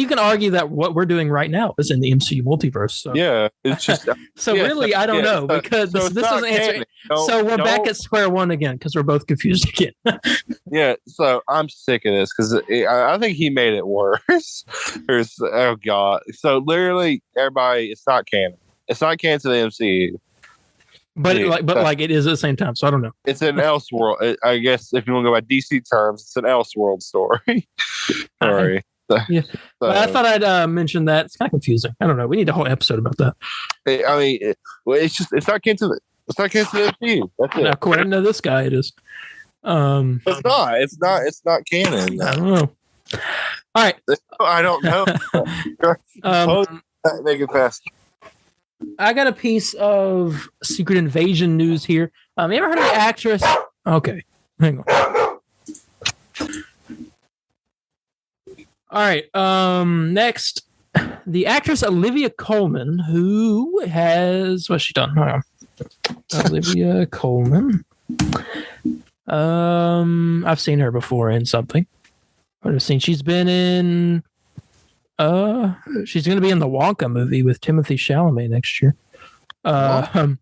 Speaker 1: can argue that what we're doing right now is in the MCU multiverse. So.
Speaker 2: Yeah, it's just
Speaker 1: really I don't know because this doesn't answer. So we're back at square one again because we're both confused again.
Speaker 2: Yeah, so I'm sick of this because I think he made it worse. Oh god! So literally, everybody, it's not canon. It's not canon to the MCU.
Speaker 1: But it is at the same time, so I don't know.
Speaker 2: It's an Elseworld. I guess if you want to go by DC terms, it's an Elseworld story. Sorry.
Speaker 1: Yeah, but I thought I'd mention that. It's kind of confusing. I don't know. We need a whole episode about that.
Speaker 2: I mean, it's not canon to the MCU. That's it.
Speaker 1: According to this guy, it is.
Speaker 2: It's not canon.
Speaker 1: I don't know. All right.
Speaker 2: I don't know. Make it fast.
Speaker 1: I got a piece of Secret Invasion news here. You ever heard of the actress? Okay, hang on. All right. Next, the actress Olivia Colman, who has what's she done? Hold on. Olivia Colman. I've seen her before in something. She's been in. She's going to be in the Wonka movie with Timothée Chalamet next year. The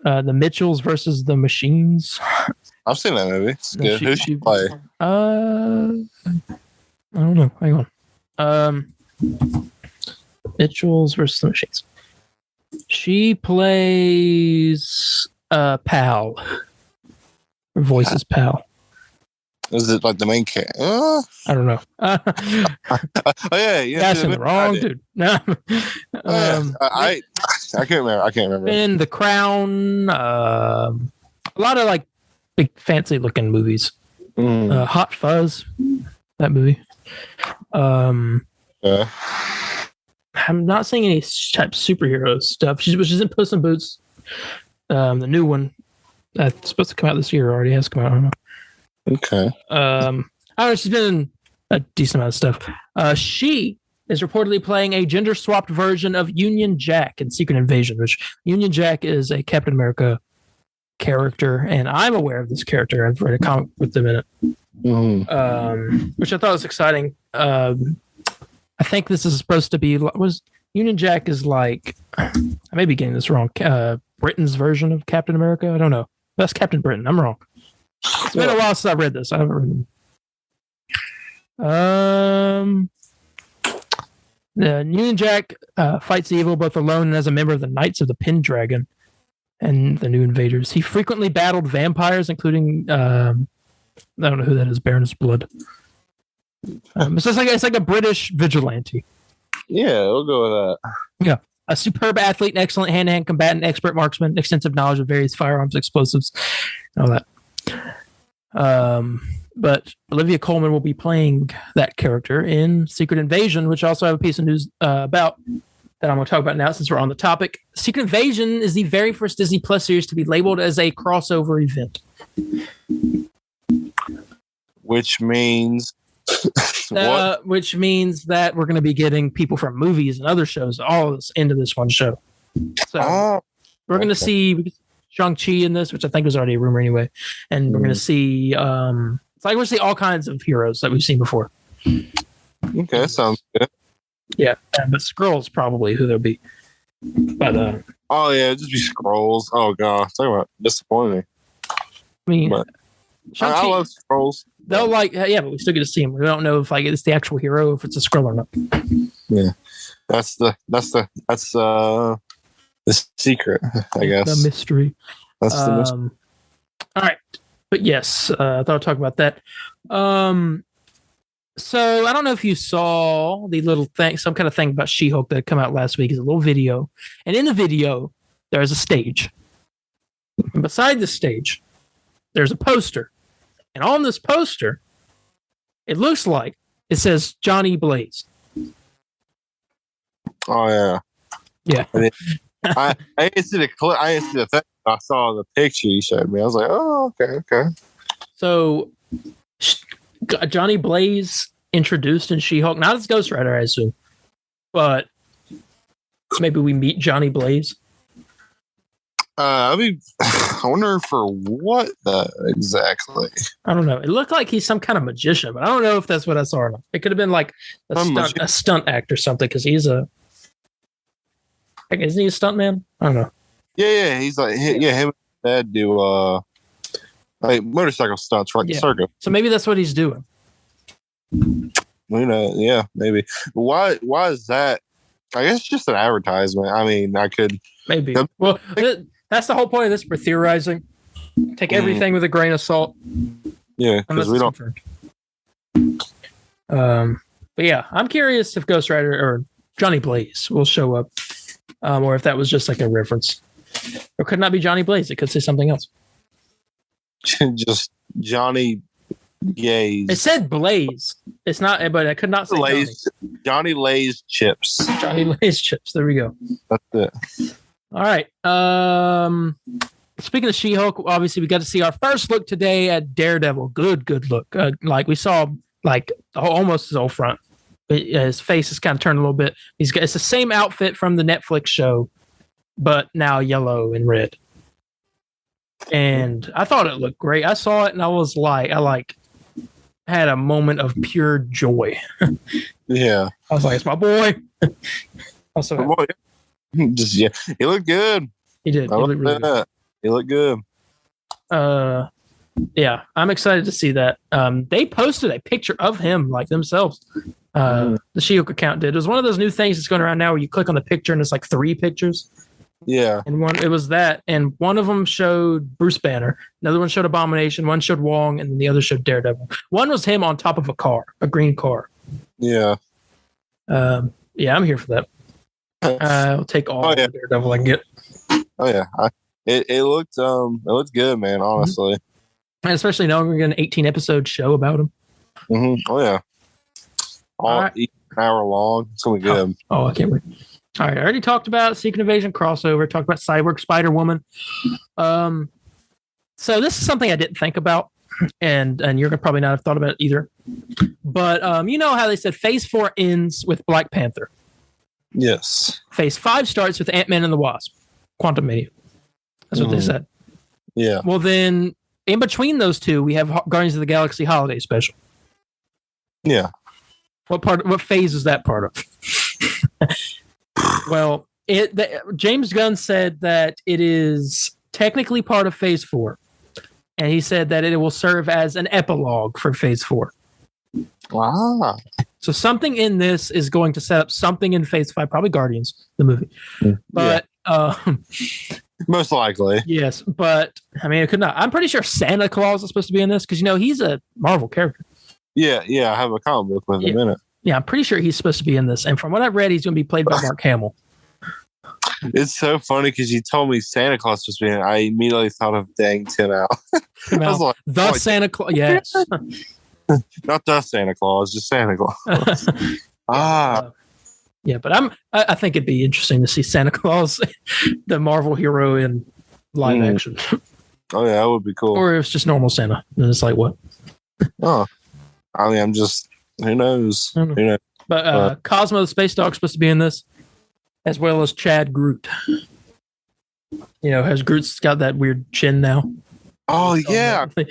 Speaker 1: Mitchells versus the Machines.
Speaker 2: I've seen that movie. It's good. Who's she play?
Speaker 1: I don't know. Hang on. Mitchells versus the Machines. She plays Pal. Her voice is Pal.
Speaker 2: Is it like the main character?
Speaker 1: I don't know.
Speaker 2: Oh yeah.
Speaker 1: That's the wrong dude. No.
Speaker 2: I can't remember.
Speaker 1: In The Crown, a lot of like big fancy looking movies. Hot Fuzz, that movie. I'm not seeing any type of superhero stuff. She's in Puss in Boots, the new one. That's supposed to come out this year. Already has come out. I don't know.
Speaker 2: Okay.
Speaker 1: I don't know. She's been in a decent amount of stuff. She is reportedly playing a gender swapped version of Union Jack in Secret Invasion, which Union Jack is a Captain America character, and I'm aware of this character. I've read a comic with them in it, which I thought was exciting. I think this is supposed to be Union Jack is like, I may be getting this wrong. Britain's version of Captain America. I don't know. That's Captain Britain. I'm wrong. It's been a while since I read this. I haven't read them. The Union Jack fights evil both alone and as a member of the Knights of the Pendragon and the New Invaders. He frequently battled vampires, including I don't know who that is. Baroness Blood. It's like a British vigilante.
Speaker 2: Yeah, we'll go with that.
Speaker 1: Yeah. A superb athlete, an excellent hand-to-hand combatant, expert marksman, extensive knowledge of various firearms, explosives, all that. But Olivia Colman will be playing that character in Secret Invasion, which I also have a piece of news about that I'm going to talk about now since we're on the topic. Secret Invasion is the very first Disney Plus series to be labeled as a crossover event.
Speaker 2: Which means...
Speaker 1: which means that we're going to be getting people from movies and other shows all into this one show. So we're going to see Shang-Chi in this, which I think was already a rumor anyway. And we're going to see, it's like we're going to see all kinds of heroes that we've seen before.
Speaker 2: Okay, that sounds good.
Speaker 1: Yeah, but Skrulls probably who they'll be. But
Speaker 2: oh yeah, just be Skrulls. Oh god, talk about disappointing.
Speaker 1: I mean, but
Speaker 2: I love Skrulls.
Speaker 1: They'll but we still get to see them. We don't know if like it's the actual hero, if it's a Skrull or not.
Speaker 2: Yeah, that's the secret, I guess.
Speaker 1: The mystery.
Speaker 2: That's the mystery.
Speaker 1: All right, but yes, I thought I'd talk about that. So I don't know if you saw the little thing, some kind of thing about She-Hulk that had come out last week. Is a little video, and in the video there's a stage, and beside the stage there's a poster, and on this poster it looks like it says Johnny Blaze.
Speaker 2: Oh yeah,
Speaker 1: yeah.
Speaker 2: I didn't see the clip. I didn't see the thing. I saw the picture you showed me. I was like, oh okay.
Speaker 1: So. Johnny Blaze introduced in She-Hulk, not as Ghost Rider, I assume, but maybe we meet Johnny Blaze.
Speaker 2: I mean, I wonder for what exactly.
Speaker 1: I don't know. It looked like he's some kind of magician, but I don't know if that's what I saw or not. It could have been like a stunt act or something because isn't he a stunt man? I don't know.
Speaker 2: Yeah, he's like him and Dad do like motorcycle stunts, right? Yeah. Circuit.
Speaker 1: So maybe that's what he's doing.
Speaker 2: Yeah, maybe. Why is that? I guess it's just an advertisement. I mean, I could
Speaker 1: maybe. Well, that's the whole point of this. We're theorizing. Take everything with a grain of salt.
Speaker 2: Yeah, because we don't.
Speaker 1: But yeah, I'm curious if Ghost Rider or Johnny Blaze will show up, or if that was just like a reference. Or could not be Johnny Blaze. It could say something else.
Speaker 2: Just Johnny Gaze.
Speaker 1: It said Blaze. It's not, but I could not say
Speaker 2: Johnny Lay's chips.
Speaker 1: Johnny Lay's chips. There we go.
Speaker 2: That's it.
Speaker 1: All right. Speaking of She-Hulk, obviously we got to see our first look today at Daredevil. Good look. Like we saw, like almost his whole front. His face is kind of turned a little bit. It's the same outfit from the Netflix show, but now yellow and red. And I thought it looked great. I saw it and I was like, had a moment of pure joy.
Speaker 2: Yeah.
Speaker 1: I was like, it's my boy. Also,
Speaker 2: my boy. Just he looked good.
Speaker 1: He did. He looked really good.
Speaker 2: He looked good.
Speaker 1: Yeah, I'm excited to see that. They posted a picture of him like themselves. The She-Hulk account did. It was one of those new things that's going around now where you click on the picture and it's like 3 pictures.
Speaker 2: Yeah.
Speaker 1: And it was that. And one of them showed Bruce Banner. Another one showed Abomination. One showed Wong. And then the other showed Daredevil. One was him on top of a green car.
Speaker 2: Yeah.
Speaker 1: Yeah, I'm here for that. I'll take all the Daredevil I can get.
Speaker 2: Oh, yeah. It looked good, man, honestly.
Speaker 1: And especially knowing we're going to get an 18-episode show about him.
Speaker 2: Mm-hmm. Oh, yeah. An hour long. It's going to be good.
Speaker 1: Oh, I can't wait. All right, I already talked about Secret Invasion crossover, talked about Cyborg Spider-Woman. So this is something I didn't think about, and you're going to probably not have thought about it either. But you know how they said Phase 4 ends with Black Panther.
Speaker 2: Yes.
Speaker 1: Phase 5 starts with Ant-Man and the Wasp, Quantumania. That's what they said.
Speaker 2: Yeah.
Speaker 1: Well, then, in between those two, we have Guardians of the Galaxy Holiday Special.
Speaker 2: Yeah.
Speaker 1: What phase is that part of? Well, James Gunn said that it is technically part of Phase 4. And he said that it will serve as an epilogue for Phase 4.
Speaker 2: Wow.
Speaker 1: So something in this is going to set up something in Phase 5, probably Guardians, the movie. But
Speaker 2: most likely.
Speaker 1: Yes, but I mean, it could not. I'm pretty sure Santa Claus is supposed to be in this because, he's a Marvel character.
Speaker 2: Yeah, I have a comic book with him in it.
Speaker 1: Yeah, I'm pretty sure he's supposed to be in this. And from what I've read, he's going to be played by Mark Hamill.
Speaker 2: It's so funny because you told me Santa Claus was being. I immediately thought of dang Tim Allen. I was like,
Speaker 1: the Santa Claus. Yes.
Speaker 2: Not the Santa Claus, just Santa Claus.
Speaker 1: Yeah, but I think it'd be interesting to see Santa Claus, the Marvel hero, in live action.
Speaker 2: Oh yeah, that would be cool.
Speaker 1: Or if it's just normal Santa, and it's like what?
Speaker 2: Oh, I mean, I'm just who knows? Who knows?
Speaker 1: But Cosmo the Space Dog's supposed to be in this, as well as Chad Groot. Has Groot's got that weird chin now?
Speaker 2: Oh yeah, yeah.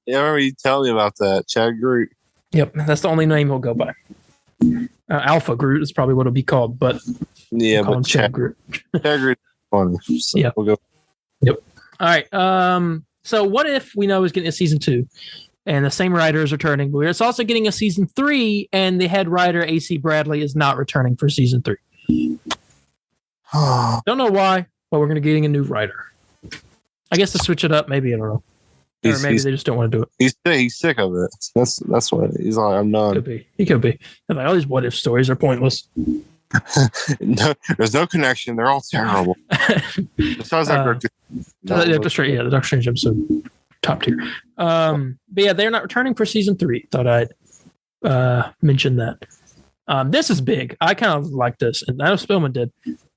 Speaker 2: I remember you telling me about that, Chad Groot.
Speaker 1: Yep, that's the only name he'll go by. Alpha Groot is probably what it'll be called, but
Speaker 2: yeah,
Speaker 1: but Chad Groot.
Speaker 2: Chad Groot is funny. So
Speaker 1: yeah,
Speaker 2: we'll go.
Speaker 1: Yep. All right. So what if we know it's getting a season 2, and the same writer is returning, but it's also getting a season 3, and the head writer AC Bradley is not returning for season 3. Don't know why, but we're going to be getting a new writer. I guess to switch it up, maybe, I don't know. Or maybe they just don't want to do it.
Speaker 2: He's sick of it. That's what he's like. I'm done.
Speaker 1: He could be. Like, all these what if stories are pointless.
Speaker 2: No, there's no connection. They're all terrible. Besides
Speaker 1: the Doctor Strange episode, top tier. But yeah, they're not returning for season 3. Thought I'd mention that. This is big. I kind of like this, and I know Spillman did.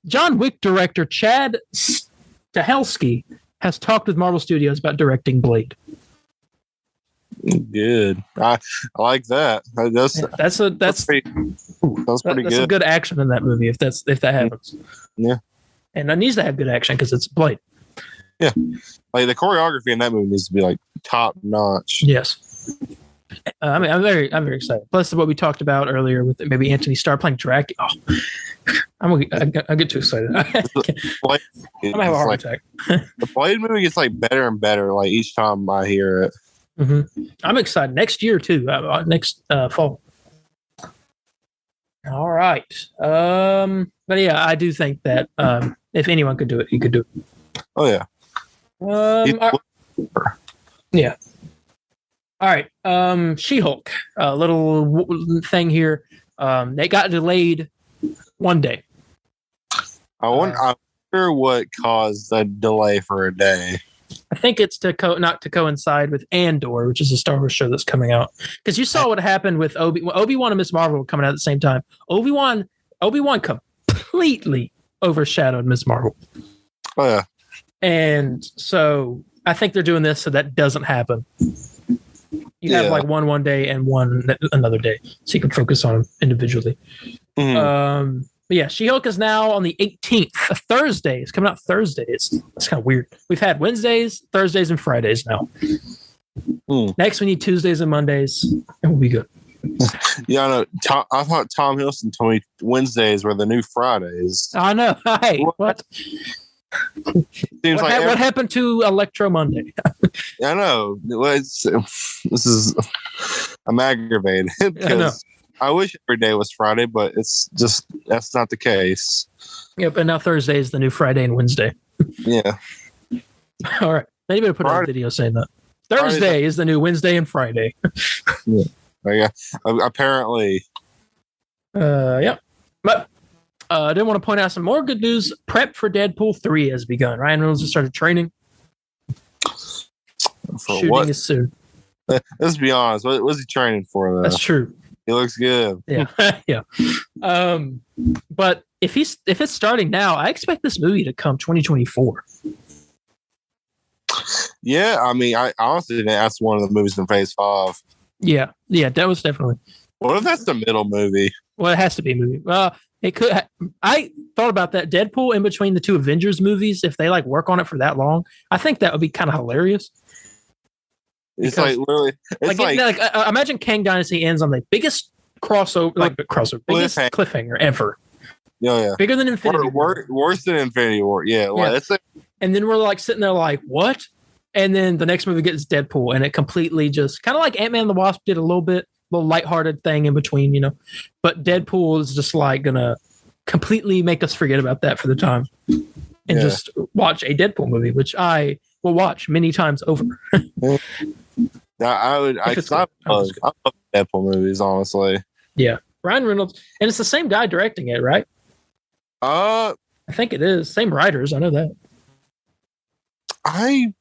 Speaker 1: John Wick director Chad Stahelski has talked with Marvel Studios about directing Blade.
Speaker 2: Good. I like that. That's pretty good.
Speaker 1: Some good action in that movie if that happens.
Speaker 2: Yeah.
Speaker 1: And it needs to have good action because it's Blade.
Speaker 2: Yeah. Like the choreography in that movie needs to be like top notch.
Speaker 1: Yes. I'm very excited. Plus what we talked about earlier with maybe Anthony Starr playing Dracula. Oh, I get too excited. I'm gonna have a heart attack.
Speaker 2: The Blade movie gets like better and better like each time I hear it.
Speaker 1: Mm-hmm. I'm excited. Next year too. Next fall. All right. But yeah, I do think that if anyone could do it, he could do it.
Speaker 2: Oh yeah.
Speaker 1: Yeah. All right. She-Hulk. A little thing here. They got delayed one day.
Speaker 2: I wonder what caused the delay for a day.
Speaker 1: I think it's not to coincide with Andor, which is a Star Wars show that's coming out. Because you saw what happened with Obi-Wan and Miss Marvel coming out at the same time. Obi-Wan completely overshadowed Miss Marvel.
Speaker 2: Oh yeah.
Speaker 1: And so I think they're doing this so that doesn't happen. You have like one day and one another day, so you can focus on them individually. Mm-hmm. But yeah, She-Hulk is now on the 18th, a Thursday. It's coming out Thursdays. That's kind of weird. We've had Wednesdays, Thursdays, and Fridays now. Next, we need Tuesdays and Mondays, and we'll be good.
Speaker 2: Yeah, I know. I thought Tom Hiddleston told me Wednesdays were the new Fridays.
Speaker 1: I know. Hey, what? What happened to Electro Monday?
Speaker 2: I know. I'm aggravated because I wish every day was Friday, but it's just that's not the case.
Speaker 1: Yep, and now Thursday is the new Friday and Wednesday.
Speaker 2: Yeah.
Speaker 1: All right. Maybe I'll put out a video saying that. Thursday is the new Wednesday and Friday.
Speaker 2: Yeah. Apparently.
Speaker 1: Yeah. But I did want to point out some more good news. Prep for Deadpool 3 has begun. Ryan Reynolds has started training. Shooting is soon.
Speaker 2: Let's be honest. What was he training for, though?
Speaker 1: That's true.
Speaker 2: He looks good.
Speaker 1: Yeah. Yeah. But if it's starting now, I expect this movie to come 2024.
Speaker 2: Yeah, I mean, I honestly think that's one of the movies in Phase 5.
Speaker 1: Yeah, that was definitely.
Speaker 2: What if that's the middle movie?
Speaker 1: Well, it has to be a movie. Well, it could. I thought about that. Deadpool in between the two Avengers movies, if they like work on it for that long, I think that would be kind of hilarious.
Speaker 2: It's like literally. It's like
Speaker 1: imagine Kang Dynasty ends on the biggest biggest cliffhanger ever.
Speaker 2: Yeah.
Speaker 1: Bigger than Infinity War.
Speaker 2: Worse than Infinity War. Yeah.
Speaker 1: And then we're like sitting there like, what? And then the next movie gets Deadpool, and it completely just kind of like Ant-Man and the Wasp did a little lighthearted thing in between, But Deadpool is just like gonna completely make us forget about that for the time, and just watch a Deadpool movie, which I will watch many times over.
Speaker 2: I love Deadpool movies, honestly.
Speaker 1: Yeah, Ryan Reynolds, and it's the same guy directing it, right?
Speaker 2: I
Speaker 1: I think it is. Same writers. I know that.
Speaker 2: I'm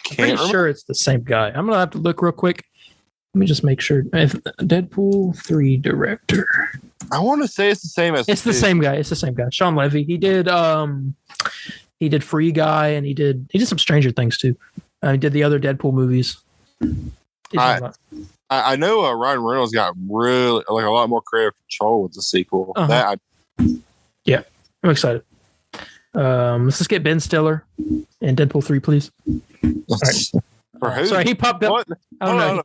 Speaker 1: Pretty sure it's the same guy. I'm gonna have to look real quick. Let me just make sure. If Deadpool 3 director.
Speaker 2: I want to say it's the same as.
Speaker 1: It's the same guy. It's the same guy. Sean Levy. He did Free Guy, and he did some Stranger Things too. He did the other Deadpool movies.
Speaker 2: I know Ryan Reynolds got really like a lot more creative control with the sequel.
Speaker 1: Uh-huh. Yeah, I'm excited. Let's just get Ben Stiller in Deadpool 3, please.
Speaker 2: Right. For who?
Speaker 1: Sorry, he popped up.
Speaker 2: What?
Speaker 1: I don't know.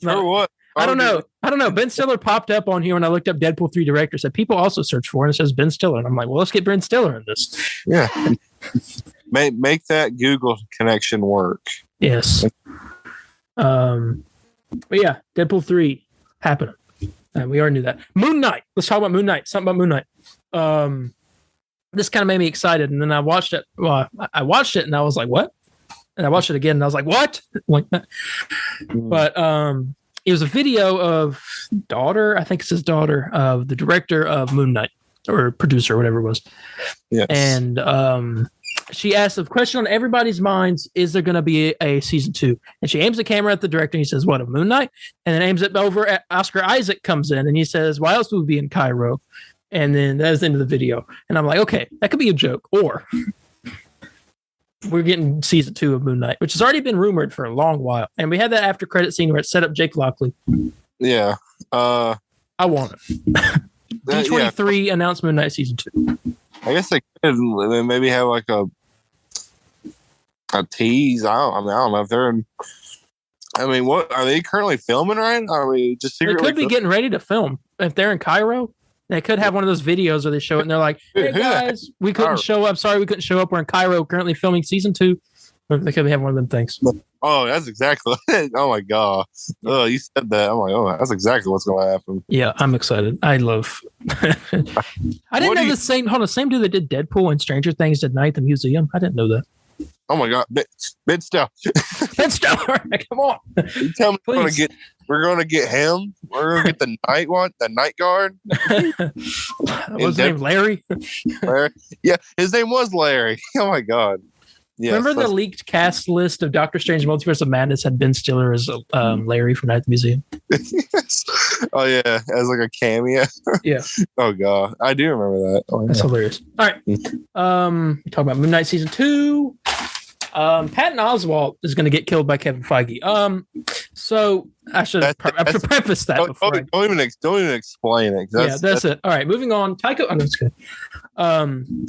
Speaker 2: For what?
Speaker 1: I don't know. Ben Stiller popped up on here when I looked up Deadpool 3 director. Said people also search for it, and it says Ben Stiller. And I'm like, well, let's get Ben Stiller in this.
Speaker 2: Yeah. Make that Google connection work.
Speaker 1: Yes. But yeah, Deadpool 3 happening. And we already knew that. Moon Knight. Let's talk about Moon Knight. Something about Moon Knight. This kind of made me excited. And then I watched it. Well, I watched it and I was like, what? And I watched it again and I was like, what? Like that. But it was a video of daughter, I think it's his daughter, of the director of Moon Knight, or producer, or whatever it was.
Speaker 2: Yes.
Speaker 1: And she asked a question on everybody's minds: is there going to be a season 2? And she aims the camera at the director and he says, what, of Moon Knight? And then aims it over at Oscar Isaac, comes in and he says, why else would we be in Cairo? And then that's the end of the video. And I'm like, okay, that could be a joke. Or we're getting season 2 of Moon Knight, which has already been rumored for a long while. And we had that after credit scene where it set up Jake Lockley.
Speaker 2: Yeah.
Speaker 1: I want it. D23 announced Moon Knight season 2.
Speaker 2: I guess they could maybe have like a tease. I don't know if they're in. I mean, what are they currently filming right now? Are we just
Speaker 1: secretly? They could be getting ready to film. If they're in Cairo, they could have one of those videos where they show it and they're like, hey guys, we couldn't show up. Sorry, we couldn't show up. We're in Cairo currently filming season 2. They could have one of them things.
Speaker 2: Oh, that's exactly. Oh my god. Oh, you said that. I'm like, oh, that's exactly what's going to happen.
Speaker 1: Yeah, I'm excited. I love. I didn't know the same dude that did Deadpool and Stranger Things did Night at the Museum. I didn't know that.
Speaker 2: Oh my god, Ben Stiller.
Speaker 1: Ben Stiller, come on.
Speaker 2: You tell me we're going to get him. We're going to get the night guard.
Speaker 1: What was his name? Larry.
Speaker 2: Larry. Yeah, his name was Larry. Oh my god. Yes,
Speaker 1: remember the leaked cast list of Doctor Strange Multiverse of Madness had Ben Stiller as Larry from Night at the Museum?
Speaker 2: Yes. Oh, yeah. As like a cameo.
Speaker 1: Yeah.
Speaker 2: Oh, God. I do remember that. Oh, yeah.
Speaker 1: That's hilarious. All right. Talk about Moon Knight Season 2. Patton Oswalt is going to get killed by Kevin Feige. So I should preface that before.
Speaker 2: Don't even explain it.
Speaker 1: That's it. All right, moving on. Taika. I'm just kidding.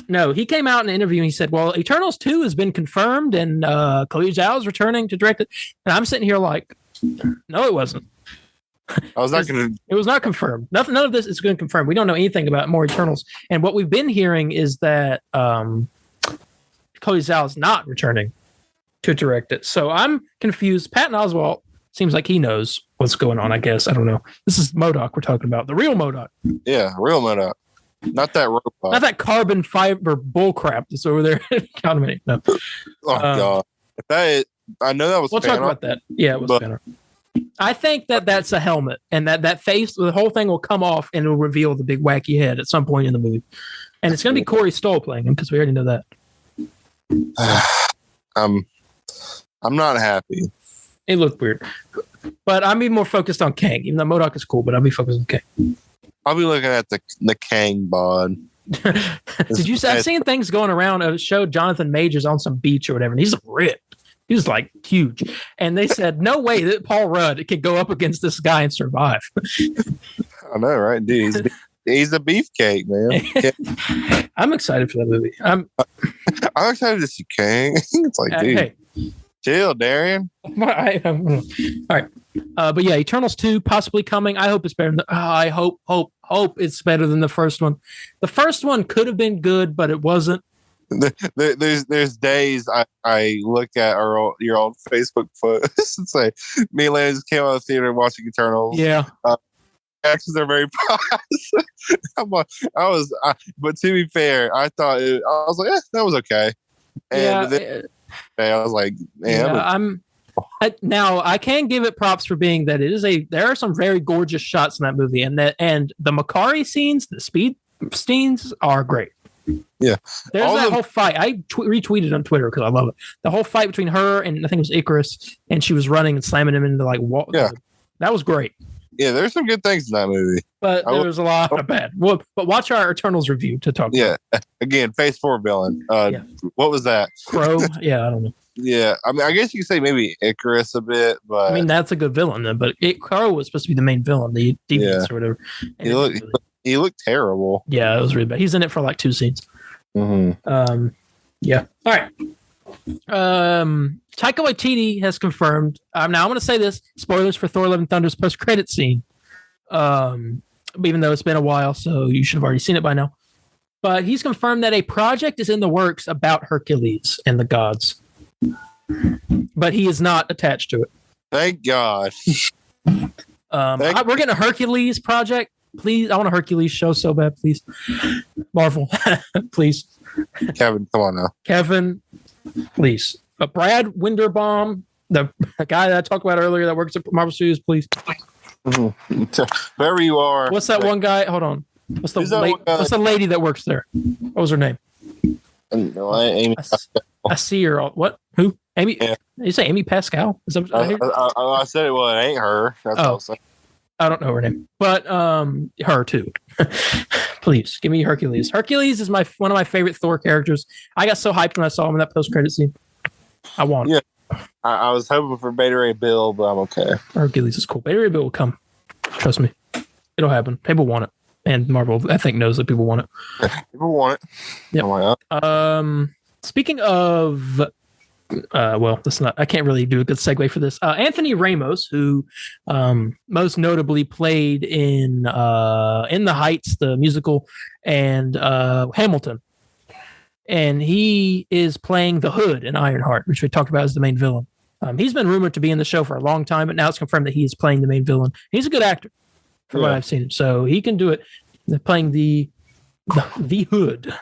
Speaker 1: No, he came out in an interview and he said, "Well, Eternals 2 has been confirmed, and Chloe Zhao is returning to direct it." And I'm sitting here like, "No, it wasn't.
Speaker 2: I was not going to.
Speaker 1: It was not confirmed. None of this is going to confirm. We don't know anything about more Eternals. And what we've been hearing is that Chloe Zhao is not returning to direct it. So I'm confused. Patton Oswalt seems like he knows what's going on, I guess. I don't know. This is MODOK we're talking about. The real MODOK. Yeah,
Speaker 2: real MODOK. Not that robot.
Speaker 1: Not that carbon fiber bullcrap that's over there. No.
Speaker 2: Oh, God. I know that was
Speaker 1: We'll talk about that. Yeah, it was Banner. I think that's a helmet, and that face, the whole thing will come off and it'll reveal the big wacky head at some point in the movie. And it's going to be Corey Stoll playing him because we already know that.
Speaker 2: I'm not happy.
Speaker 1: It looked weird. But I'll be more focused on Kang. Even though MODOK is cool, but I'll be focused on Kang.
Speaker 2: I'll be looking at the Kang bod.
Speaker 1: Did you see? I've seen things going around. It showed Jonathan Majors on some beach or whatever, and he's ripped. He was like huge. And they said, no way that Paul Rudd can go up against this guy and survive.
Speaker 2: I know, right? Dude, he's a beefcake, man.
Speaker 1: I'm excited for that movie. I'm
Speaker 2: excited to see Kang. It's like, dude, hey. Chill, Darien.
Speaker 1: All right. But yeah, Eternals 2 possibly coming. I hope it's better than I hope it's better than the first one. The first one could have been good, but it wasn't.
Speaker 2: There's days I look at your old Facebook posts and say, me and Landon just came out of the theater watching Eternals.
Speaker 1: Yeah.
Speaker 2: Actions are very but to be fair, I thought I was like, that was okay. And I was like, man,
Speaker 1: Now I can give it props for being that there are some very gorgeous shots in that movie, and the Makari scenes, the speed scenes are great.
Speaker 2: Yeah,
Speaker 1: there's that whole fight. I retweeted on Twitter because I love it. The whole fight between her and I think it was Icarus, and she was running and slamming him into like wall.
Speaker 2: Yeah,
Speaker 1: that was great.
Speaker 2: Yeah, there's some good things in that movie,
Speaker 1: but there was a lot of bad. Well, but watch our Eternals review to talk.
Speaker 2: Yeah, again, Phase 4 villain. What was that?
Speaker 1: Crow. Yeah, I don't know.
Speaker 2: Yeah, I mean, I guess you could say maybe Icarus a bit, but
Speaker 1: I mean that's a good villain then. But Crow was supposed to be the main villain, the deviants or whatever.
Speaker 2: He looked terrible.
Speaker 1: Yeah, it was really bad. He's in it for like 2 scenes.
Speaker 2: Mm-hmm.
Speaker 1: Yeah. All right. Taika Waititi has confirmed. Now I'm going to say this: spoilers for Thor: Love and Thunder's post-credit scene. Even though it's been a while, so you should have already seen it by now. But he's confirmed that a project is in the works about Hercules and the gods, but he is not attached to it.
Speaker 2: Thank God.
Speaker 1: We're getting a Hercules project. Please, I want a Hercules show so bad. Please, Marvel, please.
Speaker 2: Kevin, come on now.
Speaker 1: Kevin, please. But Brad Winderbaum, the guy that I talked about earlier that works at Marvel Studios, please.
Speaker 2: Wherever you are.
Speaker 1: What's that one guy? Hold on. What's the lady that works there? What was her name?
Speaker 2: Amy.
Speaker 1: I see her. What? Who? Amy? Yeah. You say Amy Pascal? Is that
Speaker 2: I said it. Well, it ain't her. That's all I'm saying.
Speaker 1: I don't know her name, but her too. Please give me Hercules. Hercules is one of my favorite Thor characters. I got so hyped when I saw him in that post-credit scene. I want it.
Speaker 2: Yeah, I was hoping for Beta Ray Bill, but I'm okay.
Speaker 1: Hercules is cool. Beta Ray Bill will come. Trust me, it'll happen. People want it, and Marvel, I think, knows that people want it.
Speaker 2: People want it.
Speaker 1: Yeah. Speaking of. Well, that's not. I can't really do a good segue for this. Anthony Ramos, who most notably played in The Heights, the musical, and Hamilton, and he is playing the Hood in Ironheart, which we talked about as the main villain. He's been rumored to be in the show for a long time, but now it's confirmed that he is playing the main villain. He's a good actor, from what I've seen, so he can do it. They're playing the Hood.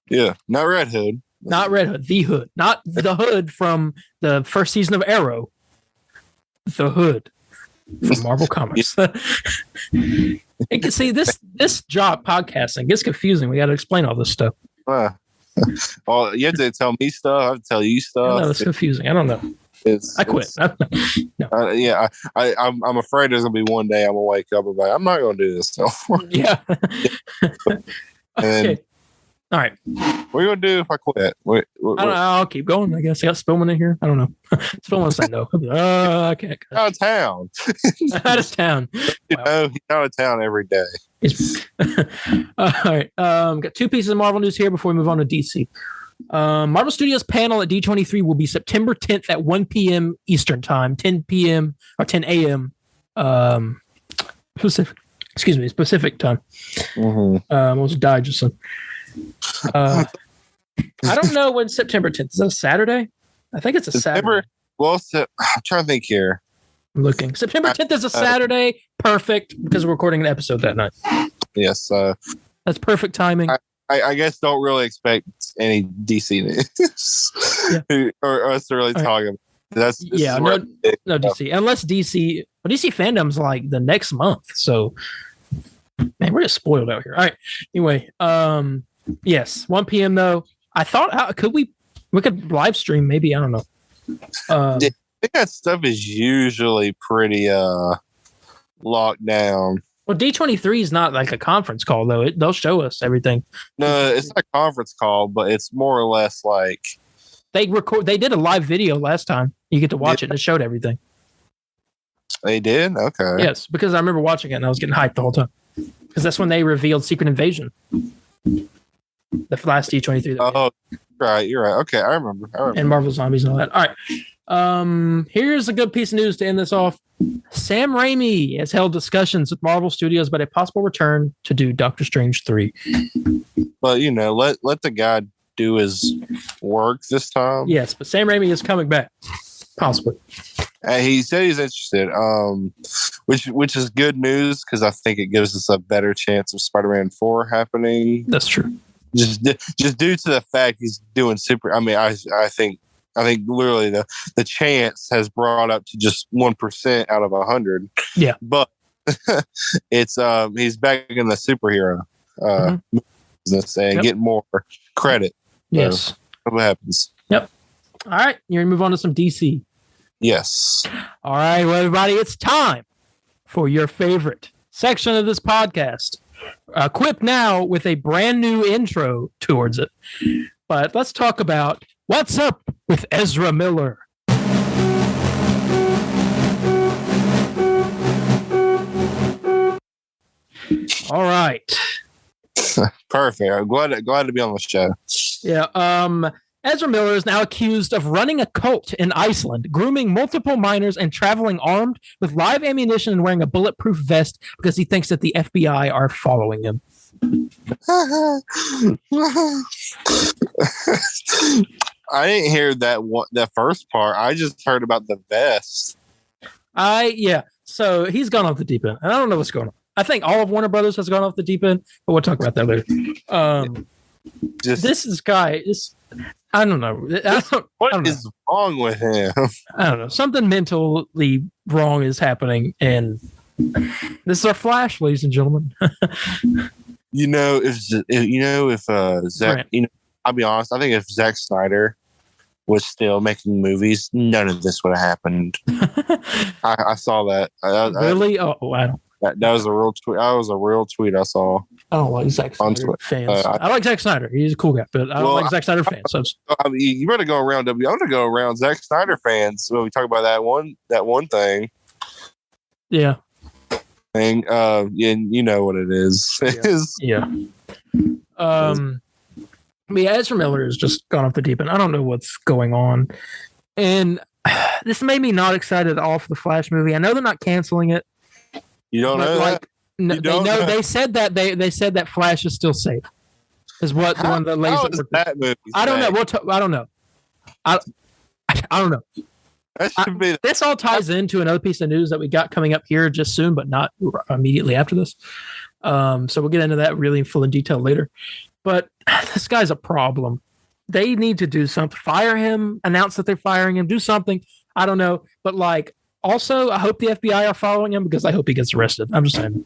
Speaker 2: Yeah, not Red Hood.
Speaker 1: Not Red Hood, the Hood. Not the Hood from the first season of Arrow. The Hood from Marvel Comics. You can see this job podcasting gets confusing. We got to explain all this stuff.
Speaker 2: Well, you have to tell me stuff. I have to tell you stuff.
Speaker 1: No, it's confusing. I don't know. I quit. No.
Speaker 2: I'm afraid there's gonna be one day I'm gonna wake up and be like, I'm not gonna do this no more.
Speaker 1: Yeah. Okay. All right.
Speaker 2: What are you gonna do if I quit?
Speaker 1: I don't know. I'll keep going. I guess I got Spillman in here. I don't know. Spillman say no. I can't.
Speaker 2: Out of town.
Speaker 1: Out of town.
Speaker 2: Wow. He's out of town every day.
Speaker 1: All right. Got 2 pieces of Marvel news here before we move on to DC. Marvel Studios panel at D23 will be September 10th at 1 p.m. Eastern time, 10 p.m. or 10 a.m. Pacific time. Almost died just then. I don't know when September 10th is. That a Saturday? I think it's a Saturday.
Speaker 2: Well, I'm trying to think here.
Speaker 1: I'm looking. September 10th is a Saturday. Perfect, because we're recording an episode that night.
Speaker 2: Yes.
Speaker 1: That's perfect timing.
Speaker 2: I guess don't really expect any DC news or us to really talk about. No DC unless DC. Well, DC fandom's like the next month, so man, we're just spoiled out here. All right. Anyway, yes, 1 p.m. though. I thought, could we could live stream? Maybe, I don't know. I think that stuff is usually pretty locked down.
Speaker 1: Well, D23 is not like a conference call though. They'll show us everything.
Speaker 2: No, it's not a conference call, but it's more or less like
Speaker 1: they did a live video last time. You get to watch it and it showed everything.
Speaker 2: They did? Okay.
Speaker 1: Yes, because I remember watching it and I was getting hyped the whole time. Because that's when they revealed Secret Invasion. The last D23.
Speaker 2: Oh, right. You're right. Okay, I remember.
Speaker 1: And Marvel Zombies and all that. All right. Here's a good piece of news to end this off. Sam Raimi has held discussions with Marvel Studios about a possible return to do Doctor Strange 3.
Speaker 2: But, let the guy do his work this time.
Speaker 1: Yes, but Sam Raimi is coming back. Possibly.
Speaker 2: He said he's interested, which is good news because I think it gives us a better chance of Spider-Man 4 happening.
Speaker 1: That's true.
Speaker 2: Just due to the fact he's doing super. I mean, I think I think literally the chance has brought up to just 1% out of 100.
Speaker 1: Yeah,
Speaker 2: but it's he's back in the superhero business and getting more credit.
Speaker 1: Yes,
Speaker 2: so what happens?
Speaker 1: Yep. All right, you're gonna move on to some DC.
Speaker 2: Yes.
Speaker 1: All right, well, everybody, it's time for your favorite section of this podcast. Equipped now with a brand new intro towards it. But let's talk about What's Up with Ezra Miller. All right.
Speaker 2: Perfect. I'm glad to be on the show.
Speaker 1: Yeah. Ezra Miller is now accused of running a cult in Iceland, grooming multiple minors, and traveling armed with live ammunition and wearing a bulletproof vest because he thinks that the FBI are following him.
Speaker 2: I didn't hear that first part. I just heard about the vest.
Speaker 1: So he's gone off the deep end. I don't know what's going on. I think all of Warner Brothers has gone off the deep end, but we'll talk about that later. This guy is, I don't know.
Speaker 2: What is wrong with him?
Speaker 1: I don't know. Something mentally wrong is happening, and this is our Flash, ladies and gentlemen.
Speaker 2: if Zack, I'll be honest. I think if Zack Snyder was still making movies, none of this would have happened. I saw that.
Speaker 1: Really? I don't.
Speaker 2: That was a real tweet. That was a real tweet I saw.
Speaker 1: I don't like Zack Snyder fans. I like Zack Snyder. He's a cool guy, but I don't like Zack Snyder fans. So.
Speaker 2: You better go around. I'm gonna go around Zack Snyder fans when we talk about that one thing.
Speaker 1: Yeah.
Speaker 2: And you know what it is.
Speaker 1: Yeah. Ezra Miller has just gone off the deep end. I don't know what's going on, and this made me not excited at all for the Flash movie. I know they're not canceling it.
Speaker 2: You don't know that?
Speaker 1: They said that they said that Flash is still safe. Is what one of the ladies
Speaker 2: that movie?
Speaker 1: I don't know. I don't know. I don't know.
Speaker 2: That should be
Speaker 1: this all ties into another piece of news that we got coming up here just soon, but not immediately after this. So we'll get into that really full in detail later. But this guy's a problem. They need to do something. Fire him. Announce that they're firing him. Do something. I don't know. But also, I hope the FBI are following him because I hope he gets arrested. I'm just saying.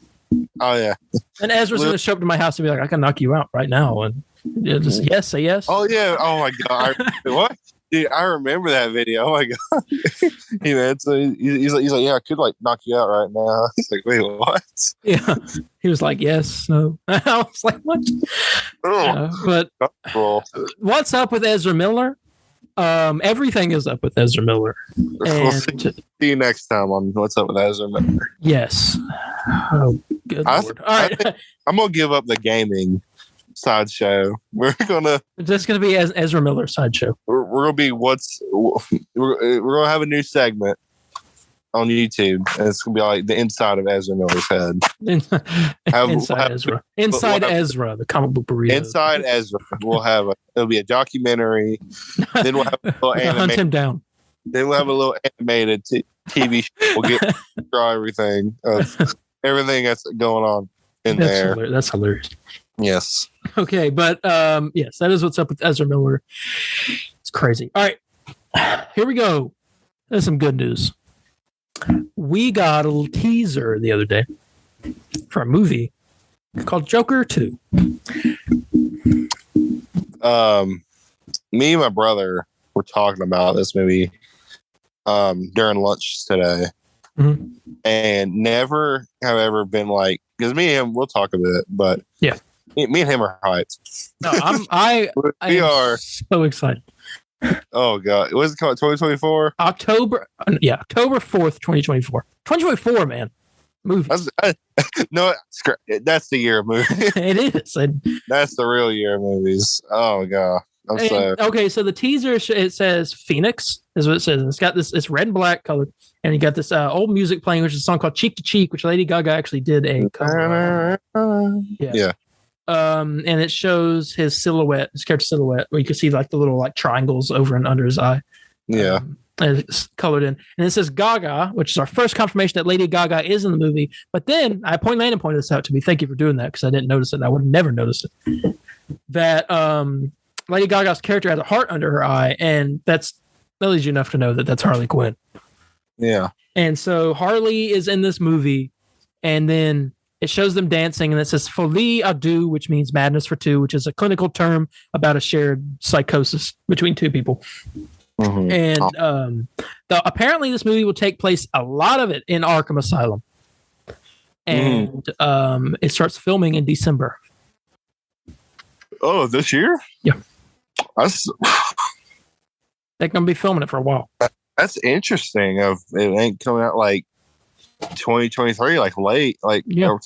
Speaker 2: Oh, yeah.
Speaker 1: And Ezra's going to show up to my house and be like, I can knock you out right now. And just say yes.
Speaker 2: Oh, yeah. Oh, my God. What? Dude, I remember that video. Oh, my God. He's like, yeah, I could knock you out right now. He's like, wait, what?
Speaker 1: Yeah. He was like, yes, no. I was like, what? But what's up with Ezra Miller? Everything is up with Ezra Miller.
Speaker 2: We'll see you next time on What's Up with Ezra Miller.
Speaker 1: Yes. Oh, good Lord. All right.
Speaker 2: I'm gonna give up the gaming sideshow. We're gonna.
Speaker 1: It's gonna be Ezra Miller sideshow.
Speaker 2: We're gonna be we're gonna have a new segment on YouTube, and it's gonna be like the inside of Ezra Miller's head.
Speaker 1: Inside Ezra. Inside Ezra, the comic book burrito.
Speaker 2: Inside Ezra. It'll be a documentary. Then we'll have a little animated.
Speaker 1: Hunt him down.
Speaker 2: Then we'll have a little animated TV show. We'll get draw everything that's going on in there.
Speaker 1: That's hilarious.
Speaker 2: Yes.
Speaker 1: Okay, but yes, that is what's up with Ezra Miller. It's crazy. All right, here we go. There's some good news. We got a little teaser the other day for a movie called Joker 2.
Speaker 2: Me and my brother were talking about this movie during lunch today, and never have ever been because me and him, we'll talk a bit, but
Speaker 1: yeah,
Speaker 2: me and him are hyped.
Speaker 1: No, I am so excited.
Speaker 2: Oh God, what is it called? 2024?
Speaker 1: October 4th, 2024. 2024, man. Movie.
Speaker 2: No, that's the year of movies.
Speaker 1: It is.
Speaker 2: That's the real year of movies. Oh God.
Speaker 1: Okay, so the teaser, it says Phoenix is what it says. And it's got it's red and black colored, and you got this old music playing, which is a song called Cheek to Cheek, which Lady Gaga actually did a cover. Yeah. And it shows his silhouette, his character silhouette, where you can see the little triangles over and under his eye.
Speaker 2: Yeah.
Speaker 1: And it's colored in. And it says Gaga, which is our first confirmation that Lady Gaga is in the movie. But then Landon pointed this out to me. Thank you for doing that, because I didn't notice it. I would have never noticed it. That Lady Gaga's character has a heart under her eye, and that's that leads you enough to know that that's Harley Quinn.
Speaker 2: Yeah.
Speaker 1: And so Harley is in this movie, and then it shows them dancing, and it says folie à deux, which means madness for two, which is a clinical term about a shared psychosis between two people.
Speaker 2: Mm-hmm.
Speaker 1: And apparently this movie will take place, a lot of it, in Arkham Asylum. And it starts filming in December.
Speaker 2: Oh, this year?
Speaker 1: Yeah.
Speaker 2: They're
Speaker 1: going to be filming it for a while.
Speaker 2: That's interesting. It ain't coming out like 2023, like late. Like,
Speaker 1: yeah.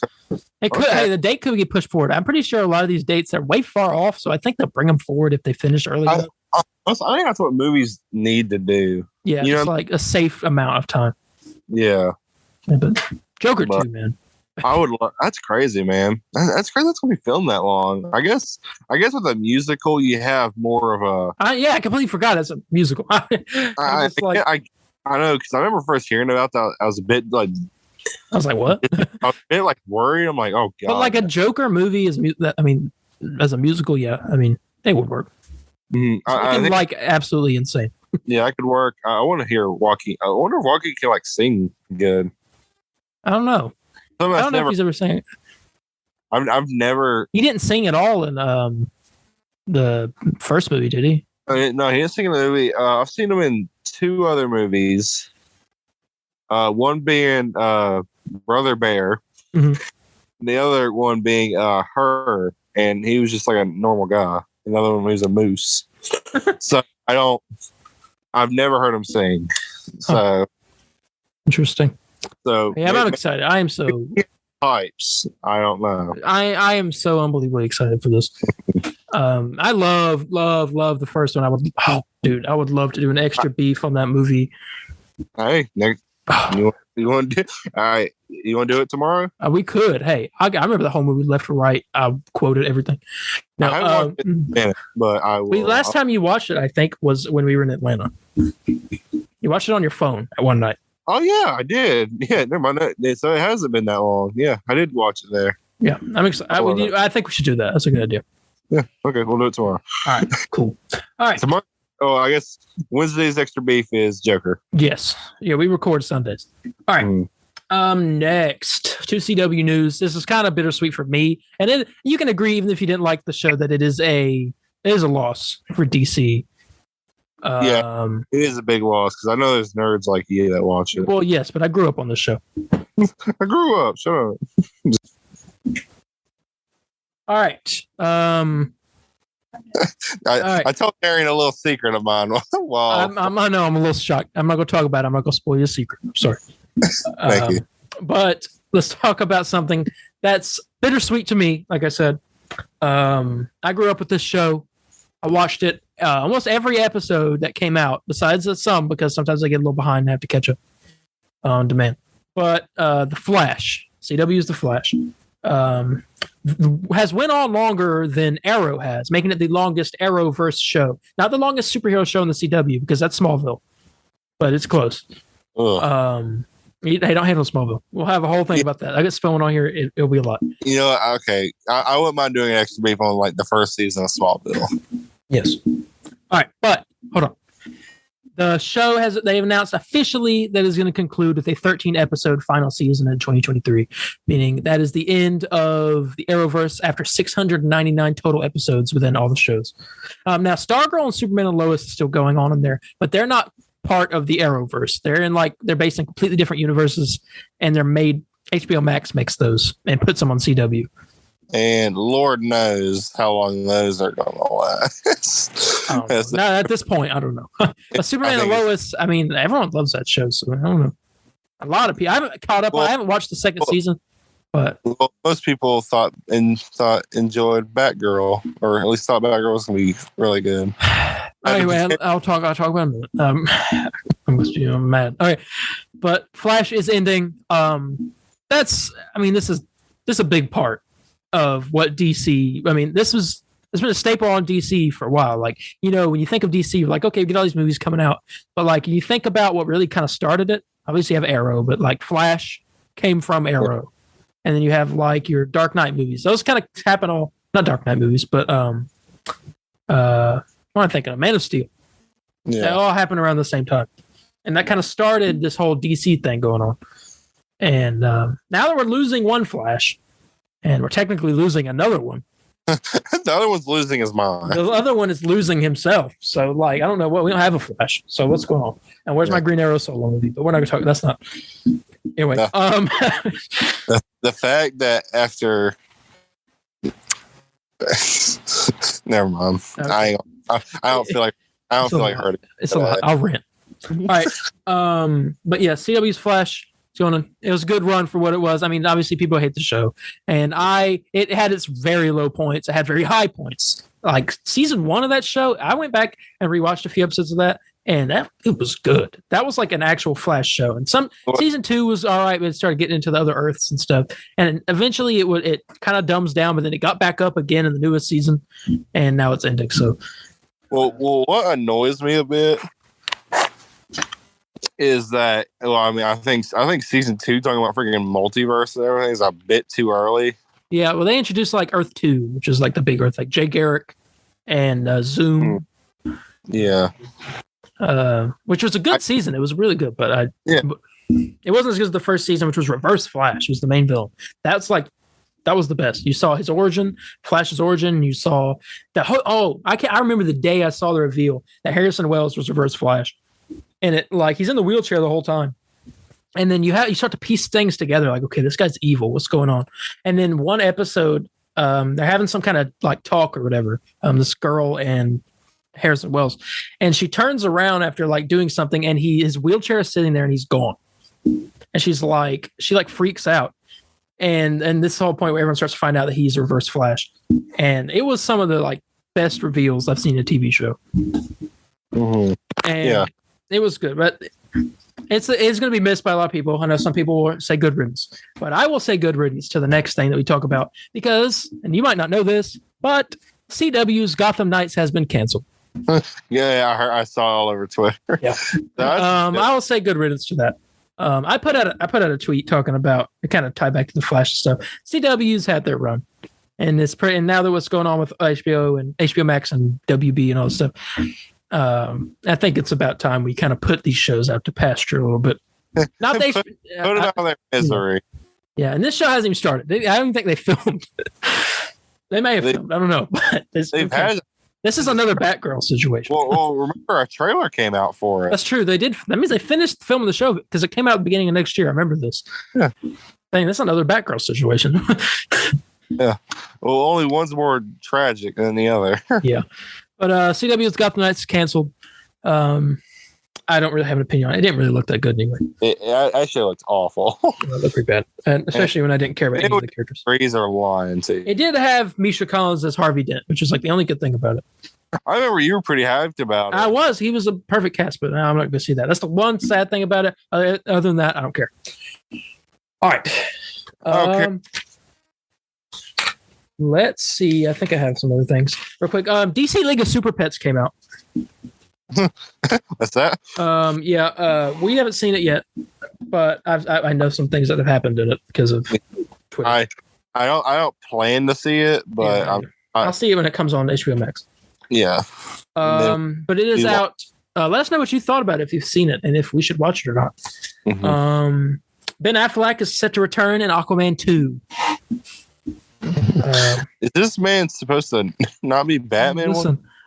Speaker 1: It could. Hey, the date could get pushed forward. I'm pretty sure a lot of these dates are way far off, so I think they'll bring them forward if they finish early enough.
Speaker 2: I think that's what movies need to do.
Speaker 1: Yeah, it's like a safe amount of time.
Speaker 2: Yeah.
Speaker 1: But Joker 2, man.
Speaker 2: I would love. That's crazy, man. That's crazy. That's gonna be filmed that long. I guess with a musical, you have more of a.
Speaker 1: I completely forgot it's a musical.
Speaker 2: I know, because I remember first hearing about that. I was a bit like.
Speaker 1: I was like, what?
Speaker 2: I was a bit like worried. I'm like, oh god.
Speaker 1: But like a Joker movie is, I mean, as a musical, yeah. I mean, it would work. I think, like absolutely insane.
Speaker 2: Yeah, I could work. I want to hear Joaquin. I wonder if Joaquin can like sing good.
Speaker 1: I don't know. I don't know if he's ever sang.
Speaker 2: I've never.
Speaker 1: He didn't sing at all in the first movie, did he?
Speaker 2: No, he didn't sing in the movie. I've seen him in 2 other movies. One being Brother Bear, the other one being Her, and he was just like a normal guy. Another one was a moose. So I've never heard him sing. So
Speaker 1: interesting.
Speaker 2: So
Speaker 1: yeah, I'm excited. I am so
Speaker 2: pipes. I don't know.
Speaker 1: I am so unbelievably excited for this. I love the first one. I would love to do an extra beef on that movie.
Speaker 2: Hey, Nick, you want to do? All right, you want to do it tomorrow?
Speaker 1: We could. Hey, I remember the whole movie left to right. I quoted everything. Now,
Speaker 2: I haven't watched it in a minute, but I will.
Speaker 1: Last time you watched it, I think, was when we were in Atlanta. You watched it on your phone at one night.
Speaker 2: Oh yeah, I did. Yeah, never mind. So it hasn't been that long. Yeah, I did watch it there.
Speaker 1: Yeah, I'm excited. I think we should do that. That's a good idea.
Speaker 2: Yeah. Okay, we'll do it tomorrow.
Speaker 1: All right. Cool. All right.
Speaker 2: Tomorrow. Oh, I guess Wednesday's extra beef is Joker.
Speaker 1: Yes. Yeah, we record Sundays. All right. Next to CW news. This is kind of bittersweet for me, and you can agree, even if you didn't like the show, that it is a loss for DC.
Speaker 2: Yeah, it is a big loss because I know there's nerds like you that watch it.
Speaker 1: Well, yes, but I grew up on this show.
Speaker 2: I grew up. Shut up.
Speaker 1: All right.
Speaker 2: I told Darien a little secret of mine. Wow.
Speaker 1: I know I'm a little shocked. I'm not going to talk about it. I'm not going to spoil your secret. I'm sorry.
Speaker 2: Thank you.
Speaker 1: But let's talk about something that's bittersweet to me. Like I said, I grew up with this show. I watched it almost every episode that came out, besides some, because sometimes I get a little behind and have to catch up on demand. But The Flash, CW's The Flash, has went on longer than Arrow has, making it the longest Arrowverse show. Not the longest superhero show in the CW, because that's Smallville, but it's close. They don't handle Smallville. We'll have a whole thing about that. I guess filming on here, it'll be a lot.
Speaker 2: You know, okay. I wouldn't mind doing an extra beef on like the first season of Smallville.
Speaker 1: Yes. All right, but hold on. The show they've announced officially that is going to conclude with a 13-episode final season in 2023, meaning that is the end of the Arrowverse after 699 total episodes within all the shows. Now, Stargirl and Superman and Lois is still going on in there, but they're not part of the Arrowverse. They're based in completely different universes, and HBO Max makes those and puts them on CW.
Speaker 2: And Lord knows how long those are going to last.
Speaker 1: No, at this point, I don't know. But Superman and Lois, I mean, everyone loves that show, so I don't know. A lot of people. I haven't caught up. I haven't watched the second season, but
Speaker 2: most people enjoyed Batgirl, or at least thought Batgirl was going to be really good.
Speaker 1: Anyway, I'll talk about it in a minute. I'm mad. All right, but Flash is ending. This is a big part of what DC. I mean, it's been a staple on DC for a while. Like, you know, when you think of DC, you're like, okay, we get all these movies coming out. But like, you think about what really kind of started it. Obviously, you have Arrow, but like Flash came from Arrow, and then you have like your Dark Knight movies. Those kind of happen all not Dark Knight movies, but what am I thinking of? Man of Steel. They all happened around the same time. And that kind of started this whole DC thing going on. And now that we're losing one Flash, and we're technically losing another one.
Speaker 2: The other one's losing his mind.
Speaker 1: The other one is losing himself. So, like, I don't know what. We don't have a Flash. So what's going on? And where's my Green Arrow solo movie? But we're not going to talk. That's not. Anyway.
Speaker 2: The fact that after. Never mind. Okay. I don't feel like hurting.
Speaker 1: It's a lot. I'll rant. All right. But yeah, CW's Flash. It was a good run for what it was. I mean, obviously people hate the show, and it had its very low points. It had very high points. Like season 1 of that show, I went back and rewatched a few episodes of that, and it was good. That was like an actual Flash show. And season 2 was all right, but it started getting into the other Earths and stuff. And eventually it kind of dumbs down, but then it got back up again in the newest season, and now it's ending. So,
Speaker 2: well, what annoys me a bit is that, I think season 2 talking about freaking multiverse and everything is a bit too early.
Speaker 1: Yeah, well, they introduced like Earth 2, which is like the big Earth, like Jay Garrick and Zoom.
Speaker 2: Yeah.
Speaker 1: Which was a good season. It was really good, but it wasn't as good as the first season, which was Reverse Flash, was the main villain. That was the best. You saw his origin, Flash's origin. You saw the whole. I remember the day I saw the reveal that Harrison Wells was Reverse Flash. And it like he's in the wheelchair the whole time, and then you start to piece things together. Like, okay, this guy's evil. What's going on? And then one episode, they're having some kind of like talk or whatever. This girl and Harrison Wells, and she turns around after like doing something, and his wheelchair is sitting there, and he's gone. And she freaks out, and this whole point where everyone starts to find out that he's Reverse Flash, and it was some of the like best reveals I've seen in a TV show.
Speaker 2: Mm-hmm.
Speaker 1: And it was good, but it's going to be missed by a lot of people. I know some people will say good riddance, but I will say good riddance to the next thing that we talk about and you might not know this, but CW's Gotham Knights has been canceled.
Speaker 2: Yeah, I saw all over Twitter.
Speaker 1: Yeah, I will say good riddance to that. I put out a tweet talking about it, kind of tie back to the Flash stuff. CW's had their run, and now that what's going on with HBO and HBO Max and WB and all this stuff. I think it's about time we kind of put these shows out to pasture a little bit. Not they put it out of their misery. Yeah, and this show hasn't even started. I don't think they filmed. They may have filmed. I don't know. But this is another Batgirl situation.
Speaker 2: Well, remember a trailer came out for it.
Speaker 1: That's true. They did. That means they finished filming the show because it came out at the beginning of next year. I remember this.
Speaker 2: Yeah.
Speaker 1: Dang, that's another Batgirl situation.
Speaker 2: Yeah. Well, only one's more tragic than the other.
Speaker 1: Yeah. But CW's Gotham Knights canceled. I don't really have an opinion on it. It didn't really look that good anyway.
Speaker 2: It actually looked awful.
Speaker 1: It looked pretty bad, and especially when I didn't care about any of the characters.
Speaker 2: Trees are lying too.
Speaker 1: It did have Misha Collins as Harvey Dent, which is like the only good thing about it.
Speaker 2: I remember you were pretty hyped about it.
Speaker 1: I was. He was a perfect cast, but I'm not going to see that. That's the one sad thing about it. Other than that, I don't care. All right. Okay. Let's see. I think I have some other things real quick. DC League of Super Pets came out.
Speaker 2: What's that?
Speaker 1: We haven't seen it yet, but I know some things that have happened in it because of Twitter.
Speaker 2: I don't plan to see it, but
Speaker 1: yeah, I'll see it when it comes on HBO Max.
Speaker 2: Yeah.
Speaker 1: But it is out. Let us know what you thought about it if you've seen it and if we should watch it or not. Mm-hmm. Ben Affleck is set to return in Aquaman 2.
Speaker 2: Is this man supposed to not be Batman?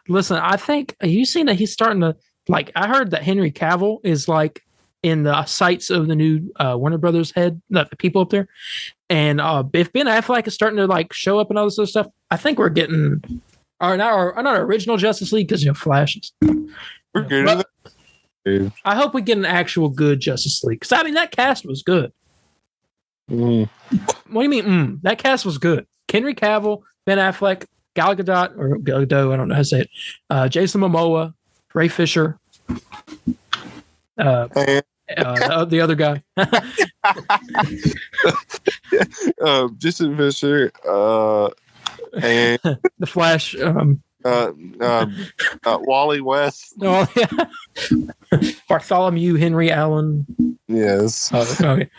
Speaker 1: Listen, I think you seen that he's starting to like. I heard that Henry Cavill is like in the sights of the new Warner Brothers head, the people up there. And if Ben Affleck is starting to like show up and all this other stuff, I think we're getting not our original Justice League because Flash.
Speaker 2: We're good.
Speaker 1: I hope we get an actual good Justice League because I mean that cast was good. What do you mean? That cast was good. Henry Cavill, Ben Affleck, Gal Gadot, I don't know how to say it. Jason Momoa, Ray Fisher, the other guy.
Speaker 2: Jason Fisher, and
Speaker 1: the Flash.
Speaker 2: Wally West.
Speaker 1: Oh yeah. Bartholomew Henry Allen.
Speaker 2: Yes.
Speaker 1: Okay.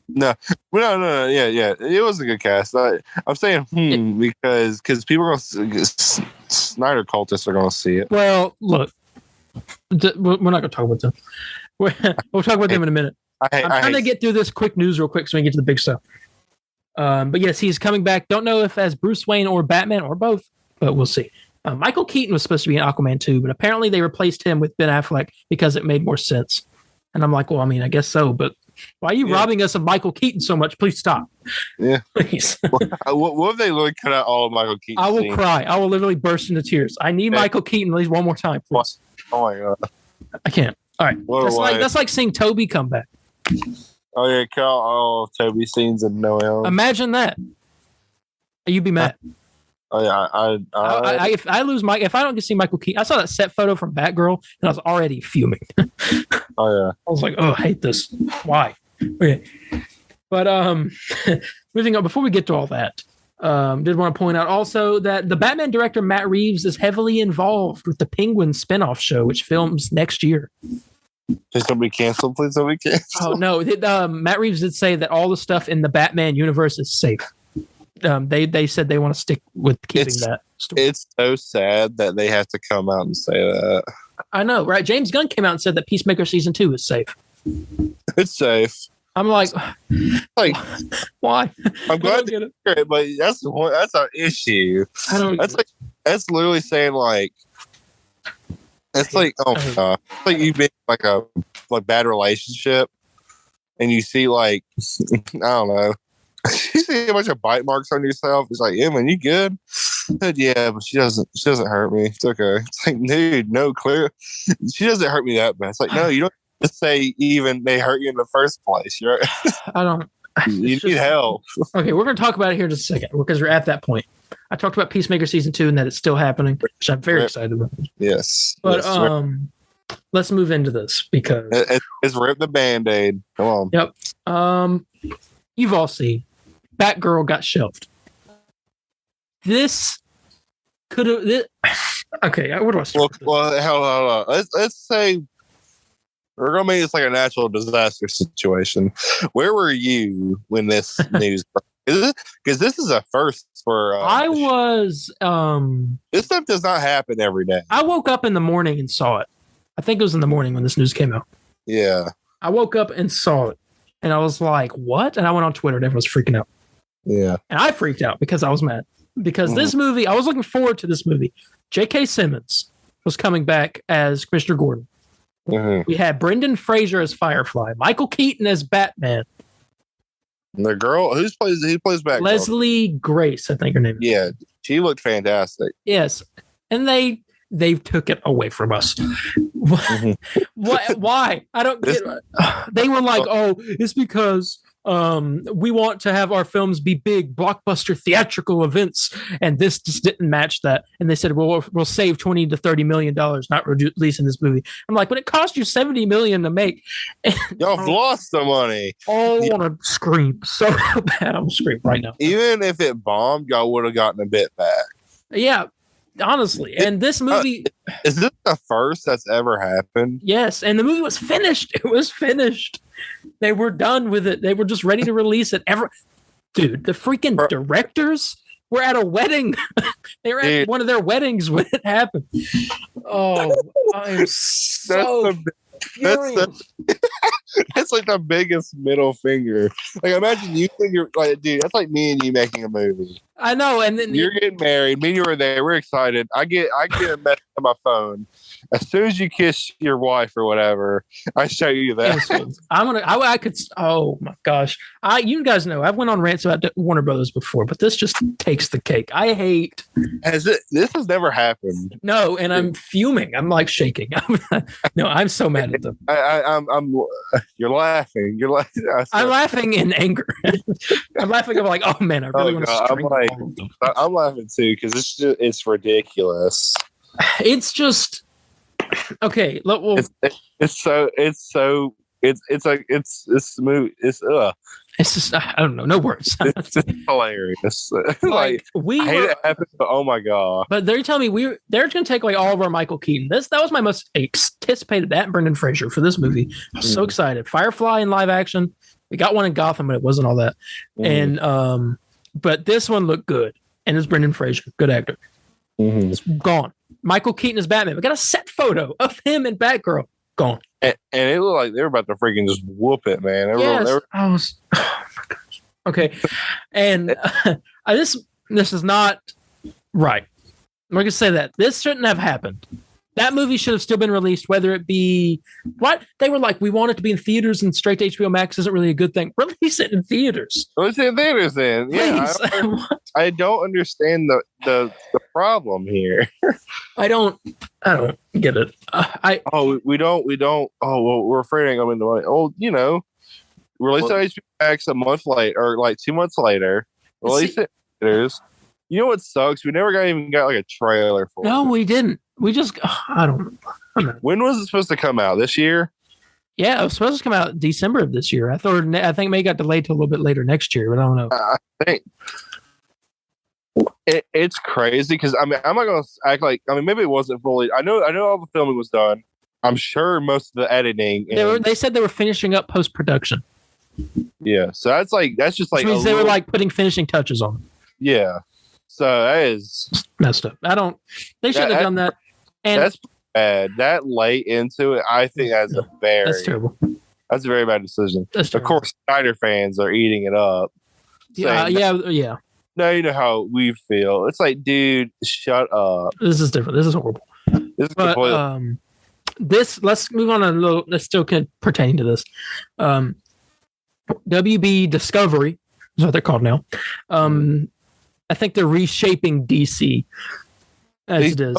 Speaker 2: No. Yeah. It was a good cast. I'm saying because people are going to Snyder cultists are going to see it.
Speaker 1: Well, look, We're not going to talk about them. We'll talk about them in a minute. I'm trying to get through this quick news real quick so we can get to the big stuff. But yes, he's coming back. Don't know if as Bruce Wayne or Batman or both, but we'll see. Michael Keaton was supposed to be in Aquaman 2, but apparently they replaced him with Ben Affleck because it made more sense. And I'm like, well, I mean, I guess so, but why are you robbing us of Michael Keaton so much? Please stop.
Speaker 2: Yeah.
Speaker 1: Please.
Speaker 2: What if they literally cut out all of Michael Keaton?
Speaker 1: I will cry. I will literally burst into tears. I need Michael Keaton at least one more time, please.
Speaker 2: Oh my God.
Speaker 1: I can't. All right. That's like seeing Toby come back.
Speaker 2: Oh yeah, cut all Toby scenes and no Helm.
Speaker 1: Imagine that. You'd be mad.
Speaker 2: Oh yeah,
Speaker 1: if I lose if I don't get to see Michael Keaton, I saw that set photo from Batgirl and I was already fuming.
Speaker 2: Oh yeah,
Speaker 1: I was like, oh, I hate this. Why? Okay, but moving on. Before we get to all that, did want to point out also that the Batman director Matt Reeves is heavily involved with the Penguin spinoff show, which films next year.
Speaker 2: Please don't be canceled. Please don't be canceled.
Speaker 1: Oh no, Matt Reeves did say that all the stuff in the Batman universe is safe. They said they want to stick with keeping that story.
Speaker 2: It's so sad that they have to come out and say that.
Speaker 1: I know, right? James Gunn came out and said that Peacemaker season 2 is safe.
Speaker 2: It's safe.
Speaker 1: I'm like why?
Speaker 2: I'm glad to hear it, but that's our issue.
Speaker 1: I don't.
Speaker 2: That's literally saying like. It's like, oh my God. It's like you've been like a bad relationship and you see like I don't know. You see a bunch of bite marks on yourself. It's like, yeah, man, you good? Said, yeah, but she doesn't hurt me. It's okay. It's like, dude, no, clear. She doesn't hurt me that bad. It's like, no, you don't just say even they hurt you in the first place. You're
Speaker 1: I don't.
Speaker 2: You need help.
Speaker 1: Okay, we're gonna talk about it here in just a second because we're at that point. I talked about Peacemaker season 2 and that it's still happening, which I'm very excited about.
Speaker 2: Yes.
Speaker 1: But let's move into this because
Speaker 2: it's rip the Band-Aid. Come on.
Speaker 1: Yep. You've all seen Batgirl got shelved. This could have. Okay, what do I start?
Speaker 2: Well, hold on. Let's say we're gonna make this like a natural disaster situation. Where were you when this news? Because this is a first for.
Speaker 1: I was.
Speaker 2: This stuff does not happen every day.
Speaker 1: I woke up in the morning and saw it. I think it was in the morning when this news came out.
Speaker 2: Yeah.
Speaker 1: I woke up and saw it, and I was like, "What?" And I went on Twitter, and everyone was freaking out.
Speaker 2: Yeah.
Speaker 1: And I freaked out because I was mad. Because this movie, I was looking forward to this movie. J.K. Simmons was coming back as Commissioner Gordon. We had Brendan Fraser as Firefly, Michael Keaton as Batman.
Speaker 2: And the girl who plays Batgirl?
Speaker 1: Leslie Grace, I think her name is.
Speaker 2: Yeah, she looked fantastic.
Speaker 1: Yes. And they took it away from us. Why? I don't get it. They were like, oh, it's because we want to have our films be big blockbuster theatrical events, and this just didn't match that. And they said, well, we'll save $20 to $30 million not releasing this movie. I'm like, but it cost you $70 million to make.
Speaker 2: Y'all have lost the money.
Speaker 1: Oh, I want to scream so bad. I'm screaming right now.
Speaker 2: Even if it bombed, y'all would have gotten a bit back.
Speaker 1: Yeah, honestly. And this movie
Speaker 2: is this the first that's ever happened?
Speaker 1: Yes, and the movie was finished. It was finished. They were done with it. They were just ready to release it. Dude, the freaking directors were at a wedding. They were at one of their weddings when it happened. Oh, I am so furious.
Speaker 2: That's like the biggest middle finger. Like, imagine you think you're like, dude, that's like me and you making a movie.
Speaker 1: I know, and then
Speaker 2: you're getting married. Me and you were there. We're excited. I get a message on my phone. As soon as you kiss your wife or whatever, I show you that.
Speaker 1: I could. Oh my gosh! You guys know I've went on rants about Warner Brothers before, but this just takes the cake. I hate.
Speaker 2: This has never happened.
Speaker 1: No, and I'm fuming. I'm like shaking. No, I'm so mad at them.
Speaker 2: You're laughing. You're laughing.
Speaker 1: I'm laughing in anger. I'm laughing. I'm like, oh man, I really want to string all of them.
Speaker 2: I'm laughing too because it's ridiculous.
Speaker 1: It's just. Okay,
Speaker 2: it's smooth.
Speaker 1: It's just I don't know, no words.
Speaker 2: It's hilarious. like I hate it happened, but oh my god!
Speaker 1: But they're telling me they're going to take like all of our Michael Keaton. That was my most anticipated. That and Brendan Fraser for this movie. I was so excited. Firefly in live action. We got one in Gotham, but it wasn't all that. And but this one looked good, and it's Brendan Fraser, good actor. It's gone. Michael Keaton as Batman. We got a set photo of him and Batgirl. Gone.
Speaker 2: And it looked like they were about to freaking just whoop it, man.
Speaker 1: I was. Oh my gosh. Okay, and this is not right. I'm gonna say that this shouldn't have happened. That movie should have still been released, whether it be what they were like. We want it to be in theaters, and straight to HBO Max isn't really a good thing. Release it in theaters.
Speaker 2: Release it in theaters, then. Yeah, I don't understand the problem here. I don't
Speaker 1: get it.
Speaker 2: We don't. Oh, well, we're afraid I'm into money. Oh, release it on HBO Max a month later, or like 2 months later. Release it in theaters. You know what sucks? We never even got like a trailer for it.
Speaker 1: No, we didn't. We just, I don't know.
Speaker 2: When was it supposed to come out? This year?
Speaker 1: Yeah, it was supposed to come out December of this year. I think maybe got delayed to a little bit later next year, but I don't know.
Speaker 2: I think it's crazy because I'm not going to act like, maybe it wasn't fully. I know all the filming was done. I'm sure most of the editing.
Speaker 1: They said they were finishing up post production.
Speaker 2: Yeah, so that's just like.
Speaker 1: Which means they were like putting finishing touches on.
Speaker 2: Yeah. So that is
Speaker 1: messed up. They shouldn't have done that. And
Speaker 2: that's bad. That late into it, I think that's
Speaker 1: terrible.
Speaker 2: That's a very bad decision. Of course, Snyder fans are eating it up.
Speaker 1: Yeah.
Speaker 2: No, you know how we feel. It's like, dude, shut up.
Speaker 1: This is different. This is horrible. Let's move on a little. This still can pertain to this. WB Discovery is what they're called now. I think they're reshaping DC as it is.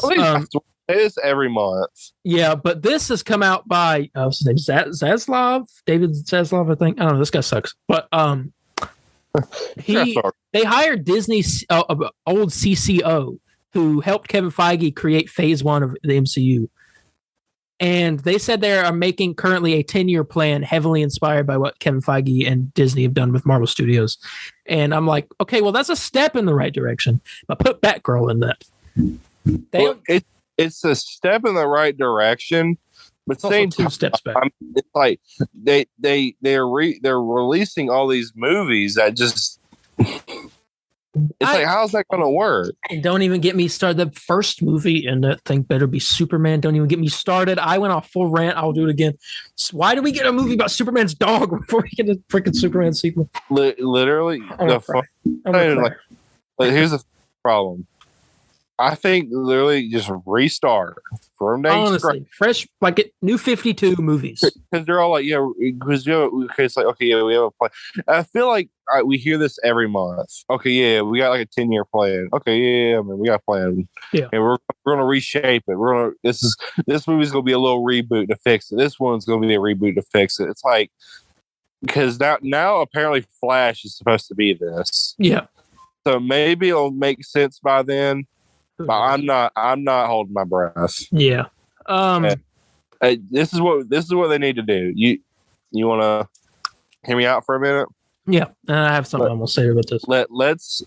Speaker 2: It is every month.
Speaker 1: Yeah, but this has come out by what's his name? David Zaslav, I think. I don't know. This guy sucks. But they hired Disney's old CCO who helped Kevin Feige create Phase 1 of the MCU. And they said they are making currently a 10-year plan heavily inspired by what Kevin Feige and Disney have done with Marvel Studios. And I'm like, okay, well, that's a step in the right direction. But put Batgirl in that.
Speaker 2: It's a step in the right direction, but same
Speaker 1: 2 steps back.
Speaker 2: It's like they're releasing all these movies that just. Like, how's that going to work?
Speaker 1: Don't even get me started. The first movie in that thing better be Superman. Don't even get me started. I went off full rant. I'll do it again. So why do we get a movie about Superman's dog before we get a freaking Superman sequel?
Speaker 2: Literally, here's the problem. I think literally just restart from
Speaker 1: honestly, fresh, like New 52 movies.
Speaker 2: Because they're all like, yeah, because it's like, okay, yeah, we have a plan. I feel like we hear this every month. Okay, yeah, we got like a 10-year plan. Okay, yeah, man, we got a plan.
Speaker 1: Yeah,
Speaker 2: and we're gonna reshape it. This movie's gonna be a little reboot to fix it. This one's gonna be a reboot to fix it. It's like because now apparently Flash is supposed to be this.
Speaker 1: Yeah,
Speaker 2: so maybe it'll make sense by then. But I'm not holding my breath.
Speaker 1: Yeah.
Speaker 2: This is what they need to do. You want to hear me out for a minute?
Speaker 1: Yeah. And I have something I'm going to say about this.
Speaker 2: Let's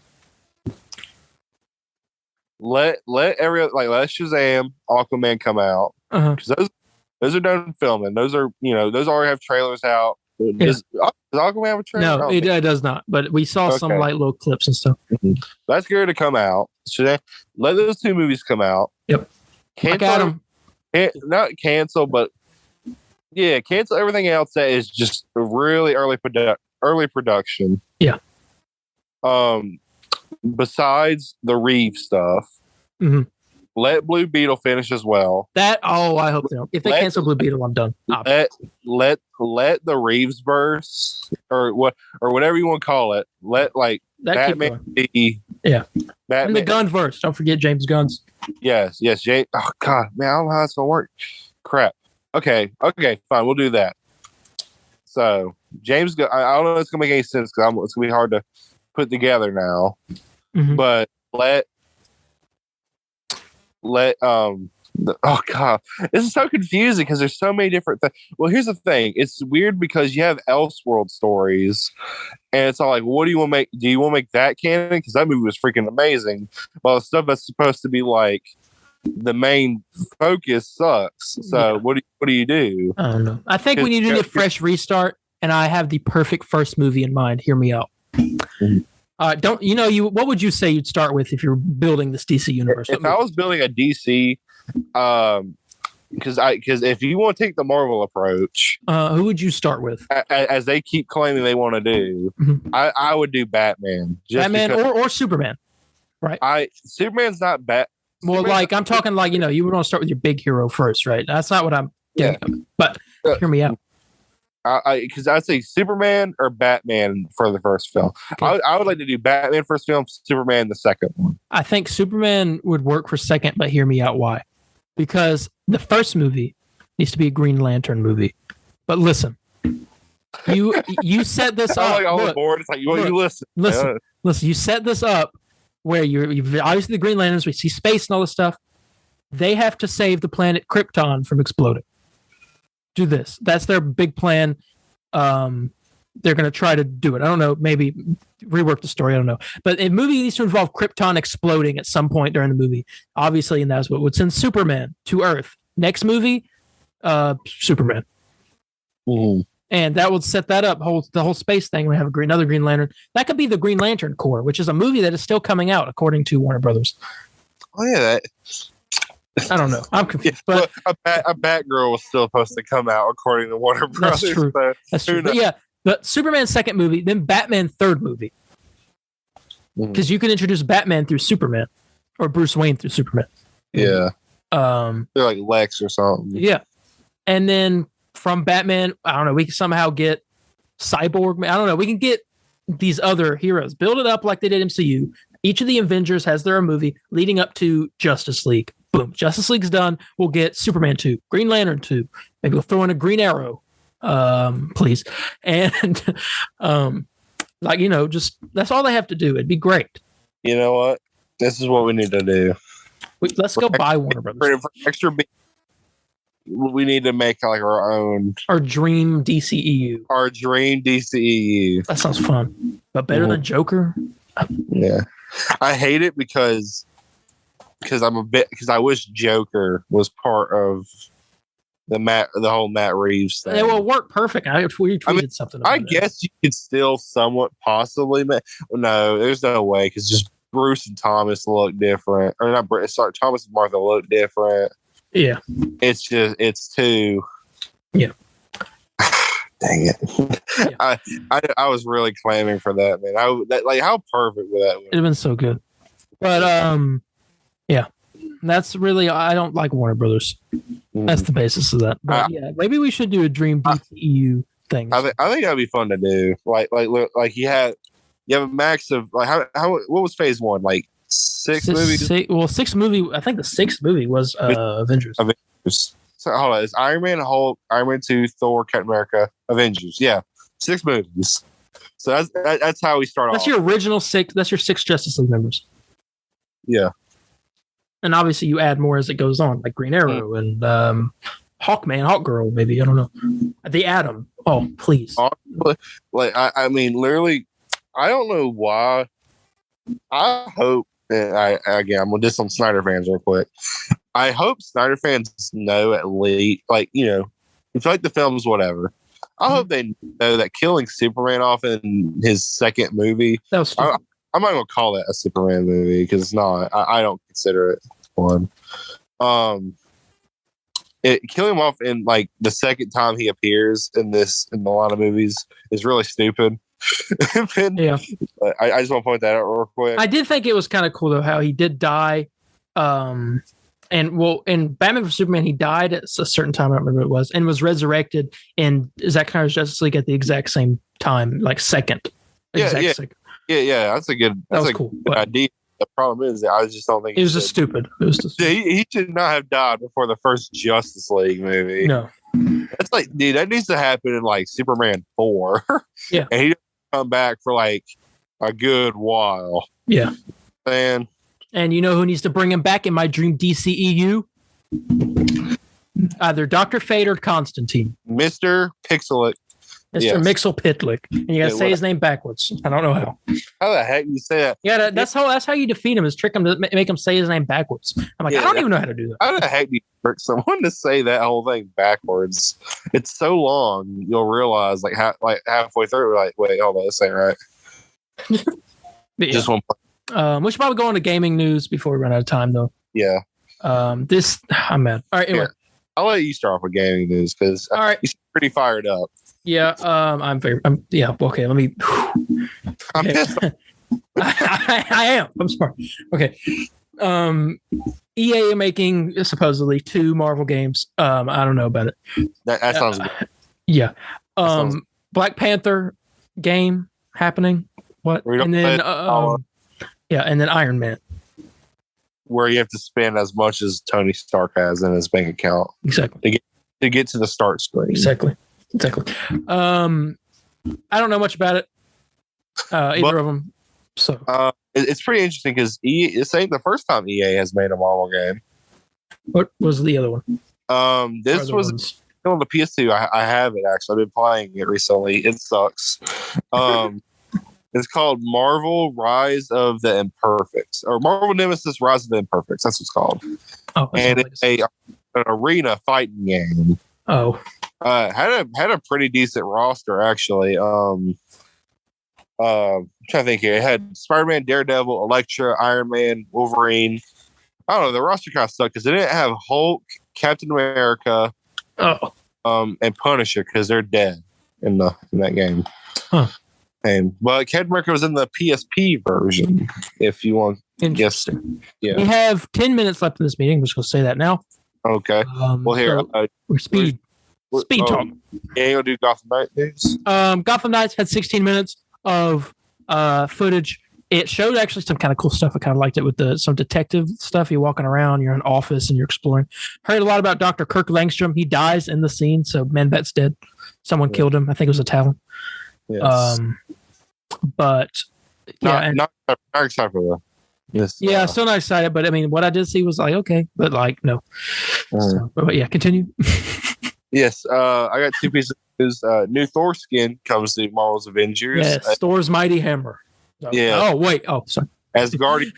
Speaker 2: Shazam, Aquaman come out because those are done filming. Those are those already have trailers out.
Speaker 1: Yeah.
Speaker 2: Does Aquaman have a trailer?
Speaker 1: No, it does not. But we saw some like little clips and stuff.
Speaker 2: That's good to come out. Should let those 2 movies come out?
Speaker 1: Yep.
Speaker 2: Not cancel, but yeah, cancel everything else that is just really early production.
Speaker 1: Yeah.
Speaker 2: Besides the Reeve stuff, let Blue Beetle finish as well.
Speaker 1: I hope they don't. If they cancel Blue Beetle, I'm done.
Speaker 2: Let the Reeves verse or whatever you want to call it. Let like
Speaker 1: that
Speaker 2: Batman be
Speaker 1: Batman. And the Gunn verse. Don't forget James Gunn's.
Speaker 2: Yes, James. Oh God, man, I don't know how it's gonna work. Crap. Okay, fine, we'll do that. So James Gunn. I don't know if it's gonna make any sense because it's gonna be hard to put together now. But oh God, this is so confusing because there's so many different things. Well, here's the thing. It's weird because you have Elseworld stories and it's all like, what do you want to make? Do you want to make that canon? Because that movie was freaking amazing. Well, the stuff that's supposed to be like the main focus sucks. So what do you do?
Speaker 1: I don't know. I think we need to do a fresh restart and I have the perfect first movie in mind. Hear me out. What would you say you'd start with if you're building this DC universe?
Speaker 2: If I was building a DC, because if you want to take the Marvel approach,
Speaker 1: who would you start with?
Speaker 2: As they keep claiming they want to do, I would do Batman.
Speaker 1: Batman or Superman, right?
Speaker 2: Superman's not bad.
Speaker 1: Well, like I'm talking like you would want to start with your big hero first, right? That's not what I'm getting at, but hear me out.
Speaker 2: Because I'd say Superman or Batman for the first film. Okay. I would like to do Batman first film, Superman the second one.
Speaker 1: I think Superman would work for second, but hear me out why. Because the first movie needs to be a Green Lantern movie. But listen, you set this up.
Speaker 2: Like on the board, it's like you listen.
Speaker 1: Listen. You set this up where you've obviously the Green Lanterns. We see space and all this stuff. They have to save the planet Krypton from exploding. Do this. That's their big plan. They're going to try to do it. I don't know. Maybe rework the story. I don't know. But a movie needs to involve Krypton exploding at some point during the movie. Obviously, and that's what would send Superman to Earth. Next movie, Superman.
Speaker 2: Mm-hmm.
Speaker 1: And that would set that up. The whole space thing. We have another Green Lantern. That could be the Green Lantern Corps, which is a movie that is still coming out, according to Warner Brothers.
Speaker 2: Oh, yeah.
Speaker 1: I don't know. I'm confused. But
Speaker 2: a Batgirl was still supposed to come out, according to Warner Brothers.
Speaker 1: That's true. That's true. But yeah, but Superman second movie, then Batman third movie. Because you can introduce Batman through Superman, or Bruce Wayne through Superman.
Speaker 2: Yeah. They're like Lex or something.
Speaker 1: Yeah. And then from Batman, I don't know, we can somehow get Cyborg. I don't know. We can get these other heroes. Build it up like they did MCU. Each of the Avengers has their own movie leading up to Justice League. Boom. Justice League's done. We'll get Superman 2, Green Lantern 2. Maybe we'll throw in a Green Arrow, please. And, just that's all they have to do. It'd be great.
Speaker 2: You know what? This is what we need to do.
Speaker 1: Let's go buy Warner Brothers.
Speaker 2: For extra, we need to make like our
Speaker 1: dream DCEU.
Speaker 2: Our dream DCEU.
Speaker 1: That sounds fun. But better than Joker?
Speaker 2: Yeah. I hate it because I wish Joker was part of the whole Matt Reeves thing.
Speaker 1: It will work perfect. I tweeted something about
Speaker 2: I guess you could still somewhat possibly no, there's no way because just Bruce and Thomas look different. Or not Thomas and Martha look different.
Speaker 1: Yeah.
Speaker 2: It's too
Speaker 1: Yeah.
Speaker 2: Dang it. Yeah. I was really clamoring for that, man. How perfect would that be?
Speaker 1: It'd have been so good. But yeah. That's really I don't like Warner Brothers. That's the basis of that. But yeah, maybe we should do a Dream DCEU thing.
Speaker 2: I think that'd be fun to do. Like you have a max of like how what was phase one? Like six movies?
Speaker 1: Six movie. I think the sixth movie was Avengers.
Speaker 2: So hold on, it's Iron Man, Hulk, Iron Man 2, Thor, Captain America, Avengers. Yeah. 6 movies. So that's how we start off.
Speaker 1: That's your original 6. That's your 6 Justice League members.
Speaker 2: Yeah.
Speaker 1: And obviously you add more as it goes on, like Green Arrow and Hawkman, Hawkgirl, maybe. I don't know. The Atom. Oh, please.
Speaker 2: Like I mean, literally, I don't know why. I hope. I'm gonna diss some Snyder fans real quick. I hope Snyder fans know at least, like if you like the films, whatever. I hope they know that killing Superman off in his second movie.
Speaker 1: That was
Speaker 2: I'm not gonna call that a Superman movie because it's not. I don't consider it one. Killing him off in like the second time he appears in a lot of movies is really stupid.
Speaker 1: Yeah,
Speaker 2: I just want to point that out real quick.
Speaker 1: I did think it was kind of cool though how he did die. And in Batman vs Superman, he died at a certain time. I don't remember what it was, and was resurrected in Zack Snyder's Justice League at the exact same time, like second.
Speaker 2: Yeah. That's a good. That's a
Speaker 1: cool,
Speaker 2: good idea. The problem is, I just don't think
Speaker 1: it was just stupid. It was just
Speaker 2: he should not have died before the first Justice League movie.
Speaker 1: No,
Speaker 2: that's like, dude, that needs to happen in like Superman 4.
Speaker 1: Yeah,
Speaker 2: and he doesn't come back for like a good while.
Speaker 1: Yeah,
Speaker 2: man.
Speaker 1: And you know who needs to bring him back in my dream DCEU? Either Dr. Fate or Constantine.
Speaker 2: Mr. Pixelic.
Speaker 1: Mr. Mixelpitlick. And you gotta say his name backwards. I don't know how.
Speaker 2: How the heck do you say that?
Speaker 1: Yeah, that's how you defeat him, is trick him to make him say his name backwards. I'm like, I don't even know how to do that.
Speaker 2: How the heck do you trick someone to say that whole thing backwards? It's so long, you'll realize like halfway through, like, wait, hold on, this ain't right.
Speaker 1: Yeah.
Speaker 2: Just one.
Speaker 1: We should probably go into gaming news before we run out of time, though.
Speaker 2: Yeah.
Speaker 1: This I'm mad. All right, anyway.
Speaker 2: Here, I'll let you start off with gaming news because
Speaker 1: All right.
Speaker 2: you're pretty fired up.
Speaker 1: Yeah, yeah, okay, let me
Speaker 2: I'm
Speaker 1: okay.
Speaker 2: pissed off.
Speaker 1: I am. I'm sorry. Okay. EA making supposedly 2 Marvel games. I don't know about it.
Speaker 2: That sounds good.
Speaker 1: Yeah.
Speaker 2: sounds-
Speaker 1: Black Panther game happening. What? And then and then Iron Man.
Speaker 2: Where you have to spend as much as Tony Stark has in his bank account.
Speaker 1: Exactly.
Speaker 2: To get to the start screen.
Speaker 1: Exactly. I don't know much about it. Either of them. So
Speaker 2: it's pretty interesting because this ain't the first time EA has made a Marvel game.
Speaker 1: what was the other one?
Speaker 2: This was on the PS2. I have it actually. I've been playing it recently. It sucks. It's called Marvel Rise of the Imperfects, or Marvel Nemesis Rise of the Imperfects. That's what it's called.
Speaker 1: Oh,
Speaker 2: and it's an arena fighting game.
Speaker 1: Oh,
Speaker 2: had a pretty decent roster actually. I'm trying to think here. It had Spider-Man, Daredevil, Elektra, Iron Man, Wolverine. I don't know. The roster kind of sucked because they didn't have Hulk, Captain America, and Punisher because they're dead in that game.
Speaker 1: Huh.
Speaker 2: But Captain America was in the PSP version. If you want,
Speaker 1: interesting.
Speaker 2: Yeah.
Speaker 1: We have 10 minutes left in this meeting. I'm just going to say that now.
Speaker 2: Okay. Well, here
Speaker 1: speed talk.
Speaker 2: Yeah, you'll do Gotham Knight news.
Speaker 1: Gotham Knights had 16 minutes of footage. It showed actually some kind of cool stuff. I kind of liked it with some detective stuff. You're walking around, you're in an office, and you're exploring. Heard a lot about Dr. Kirk Langstrom. He dies in the scene, so Man-Bat's dead. Someone killed him. I think it was a Talon.
Speaker 2: Yes.
Speaker 1: But
Speaker 2: not excited for this.
Speaker 1: Yeah, still not excited. But I mean, what I did see was like okay, but like no. But yeah, continue.
Speaker 2: Yes, I got 2 pieces of news. New Thor skin comes to Marvel's Avengers.
Speaker 1: Yes, Thor's mighty hammer.
Speaker 2: Yeah.
Speaker 1: Oh wait. Oh, sorry.
Speaker 2: As Guardian.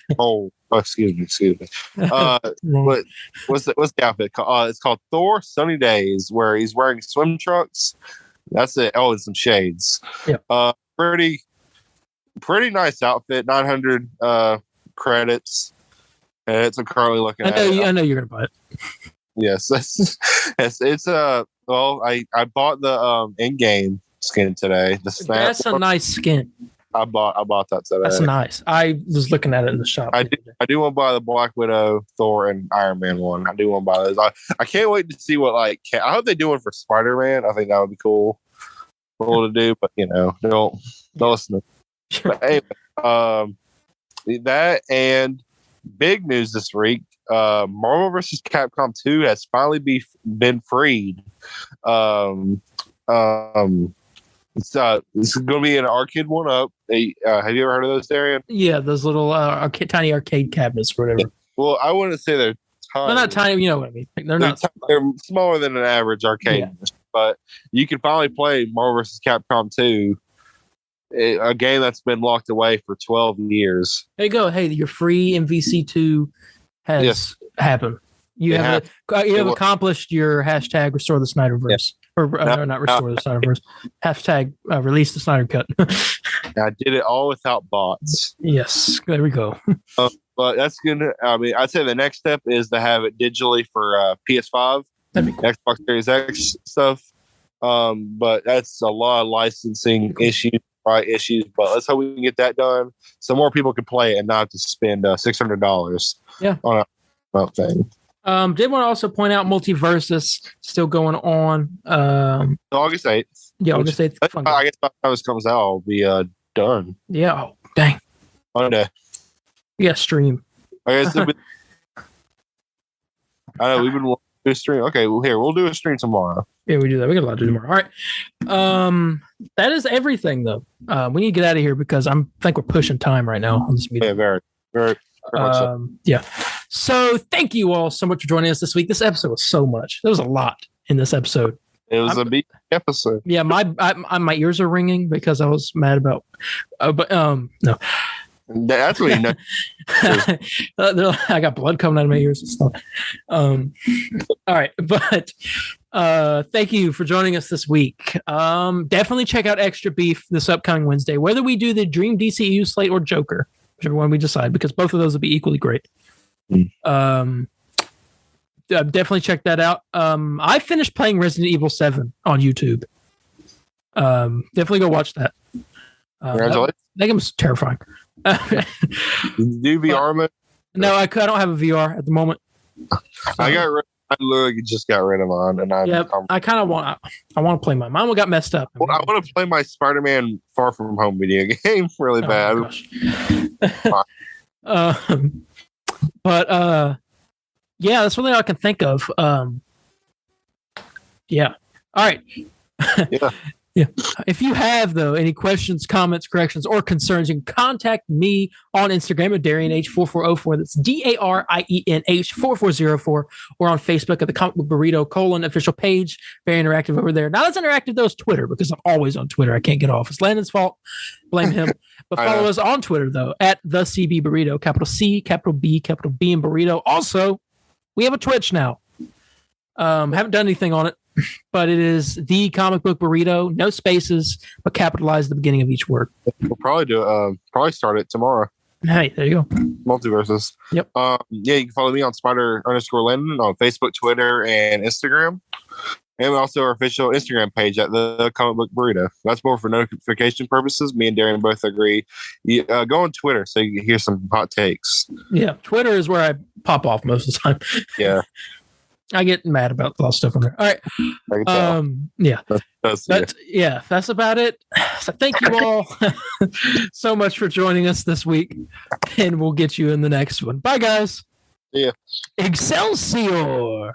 Speaker 2: Excuse me. What's the outfit called? It's called Thor Sunny Days, where he's wearing swim trunks. That's it. Oh, and some shades.
Speaker 1: Yeah.
Speaker 2: Pretty nice outfit. 900 credits. And it's currently looking at it.
Speaker 1: I know you're gonna buy it.
Speaker 2: Yes, it's well, I bought the in-game skin today. The snap.
Speaker 1: That's a nice skin.
Speaker 2: I bought that today.
Speaker 1: That's nice. I was looking at it in the shop.
Speaker 2: I do want to buy the Black Widow, Thor, and Iron Man one. I do want to buy those. I can't wait to see what I hope they do one for Spider-Man. I think that would be cool to do. But don't listen to me. But anyway, that and big news this week. Marvel vs. Capcom 2 has finally been freed. It's going to be an arcade one-up. Have you ever heard of those, Darien?
Speaker 1: Yeah, those little tiny arcade cabinets or whatever.
Speaker 2: Well, I wouldn't say they're tiny.
Speaker 1: They're not tiny. You know what I mean? Like,
Speaker 2: they're smaller than an average arcade. Yeah. But you can finally play Marvel vs. Capcom 2, a game that's been locked away for 12 years.
Speaker 1: There you go. Hey, your free MVC2 has happened. You have accomplished your hashtag restore the Snyderverse. Yeah. Or not restore the Snyderverse. Hashtag release the Snyder Cut.
Speaker 2: I did it all without bots.
Speaker 1: Yes, there we go.
Speaker 2: But that's gonna. I mean, I'd say the next step is to have it digitally for PS5,
Speaker 1: that'd be cool.
Speaker 2: Xbox Series X stuff. But that's a lot of licensing issues. But let's hope we can get that done so more people can play it and not have to spend $600.
Speaker 1: Yeah.
Speaker 2: On a thing.
Speaker 1: Did want to also point out Multiversus still going on.
Speaker 2: August 8th.
Speaker 1: Yeah, August 8th.
Speaker 2: I guess by the time this comes out, I'll be done.
Speaker 1: Yeah. Oh, dang.
Speaker 2: Monday.
Speaker 1: Yeah, stream.
Speaker 2: I guess I know we've been wanting to do a stream. Okay, well we'll do a stream tomorrow.
Speaker 1: Yeah, we do that. We got a lot to do tomorrow. All right. That is everything though. We need to get out of here because I think we're pushing time right now on this meeting.
Speaker 2: Yeah, very, very.
Speaker 1: Yeah. So thank you all so much for joining us this week. This episode was so much. There was a lot in this episode.
Speaker 2: It was a big episode.
Speaker 1: Yeah, my ears are ringing because I was mad about. But no.
Speaker 2: That's what you know.
Speaker 1: I got blood coming out of my ears and stuff. All right, but thank you for joining us this week. Definitely check out Extra Beef this upcoming Wednesday, whether we do the Dream DCU slate or Joker, whichever one we decide, because both of those will be equally great. definitely check that out. I finished playing Resident Evil 7 on YouTube. Definitely go watch that.
Speaker 2: Congratulations.
Speaker 1: That game was terrifying.
Speaker 2: Did you do VR mode?
Speaker 1: No, I don't have a VR at the moment. So,
Speaker 2: I literally just got rid of mine, and
Speaker 1: I kind of want. I want to play mine. Mine got messed up.
Speaker 2: Well, I want to play my Spider-Man Far From Home video game really bad.
Speaker 1: But yeah, that's really all I can think of. Yeah. All right.
Speaker 2: Yeah.
Speaker 1: Yeah. If you have, though, any questions, comments, corrections, or concerns, you can contact me on Instagram at DarienH4404. That's DARIENH4404, or on Facebook at the Comic Book Burrito official page. Very interactive over there. Not as interactive though as Twitter, because I'm always on Twitter. I can't get off. It's Landon's fault. Blame him. But follow us on Twitter though at the CB Burrito. Capital C, capital B, and Burrito. Also, we have a Twitch now. Haven't done anything on it, but it is the Comic Book Burrito, no spaces, but capitalize the beginning of each word.
Speaker 2: We'll probably start it tomorrow.
Speaker 1: Hey, there you go.
Speaker 2: Multiverses.
Speaker 1: Yep.
Speaker 2: Yeah, you can follow me on Spider_Landon on Facebook, Twitter, and Instagram. And also our official Instagram page at the Comic Book Burrito. That's more for notification purposes. Me and Darien both agree. Go on Twitter so you can hear some hot takes.
Speaker 1: Yeah, Twitter is where I pop off most of the time.
Speaker 2: Yeah.
Speaker 1: I get mad about a lot of stuff on there. All right. Yeah. That's about it. So thank you all so much for joining us this week. And we'll get you in the next one. Bye, guys.
Speaker 2: Yeah.
Speaker 1: Excelsior.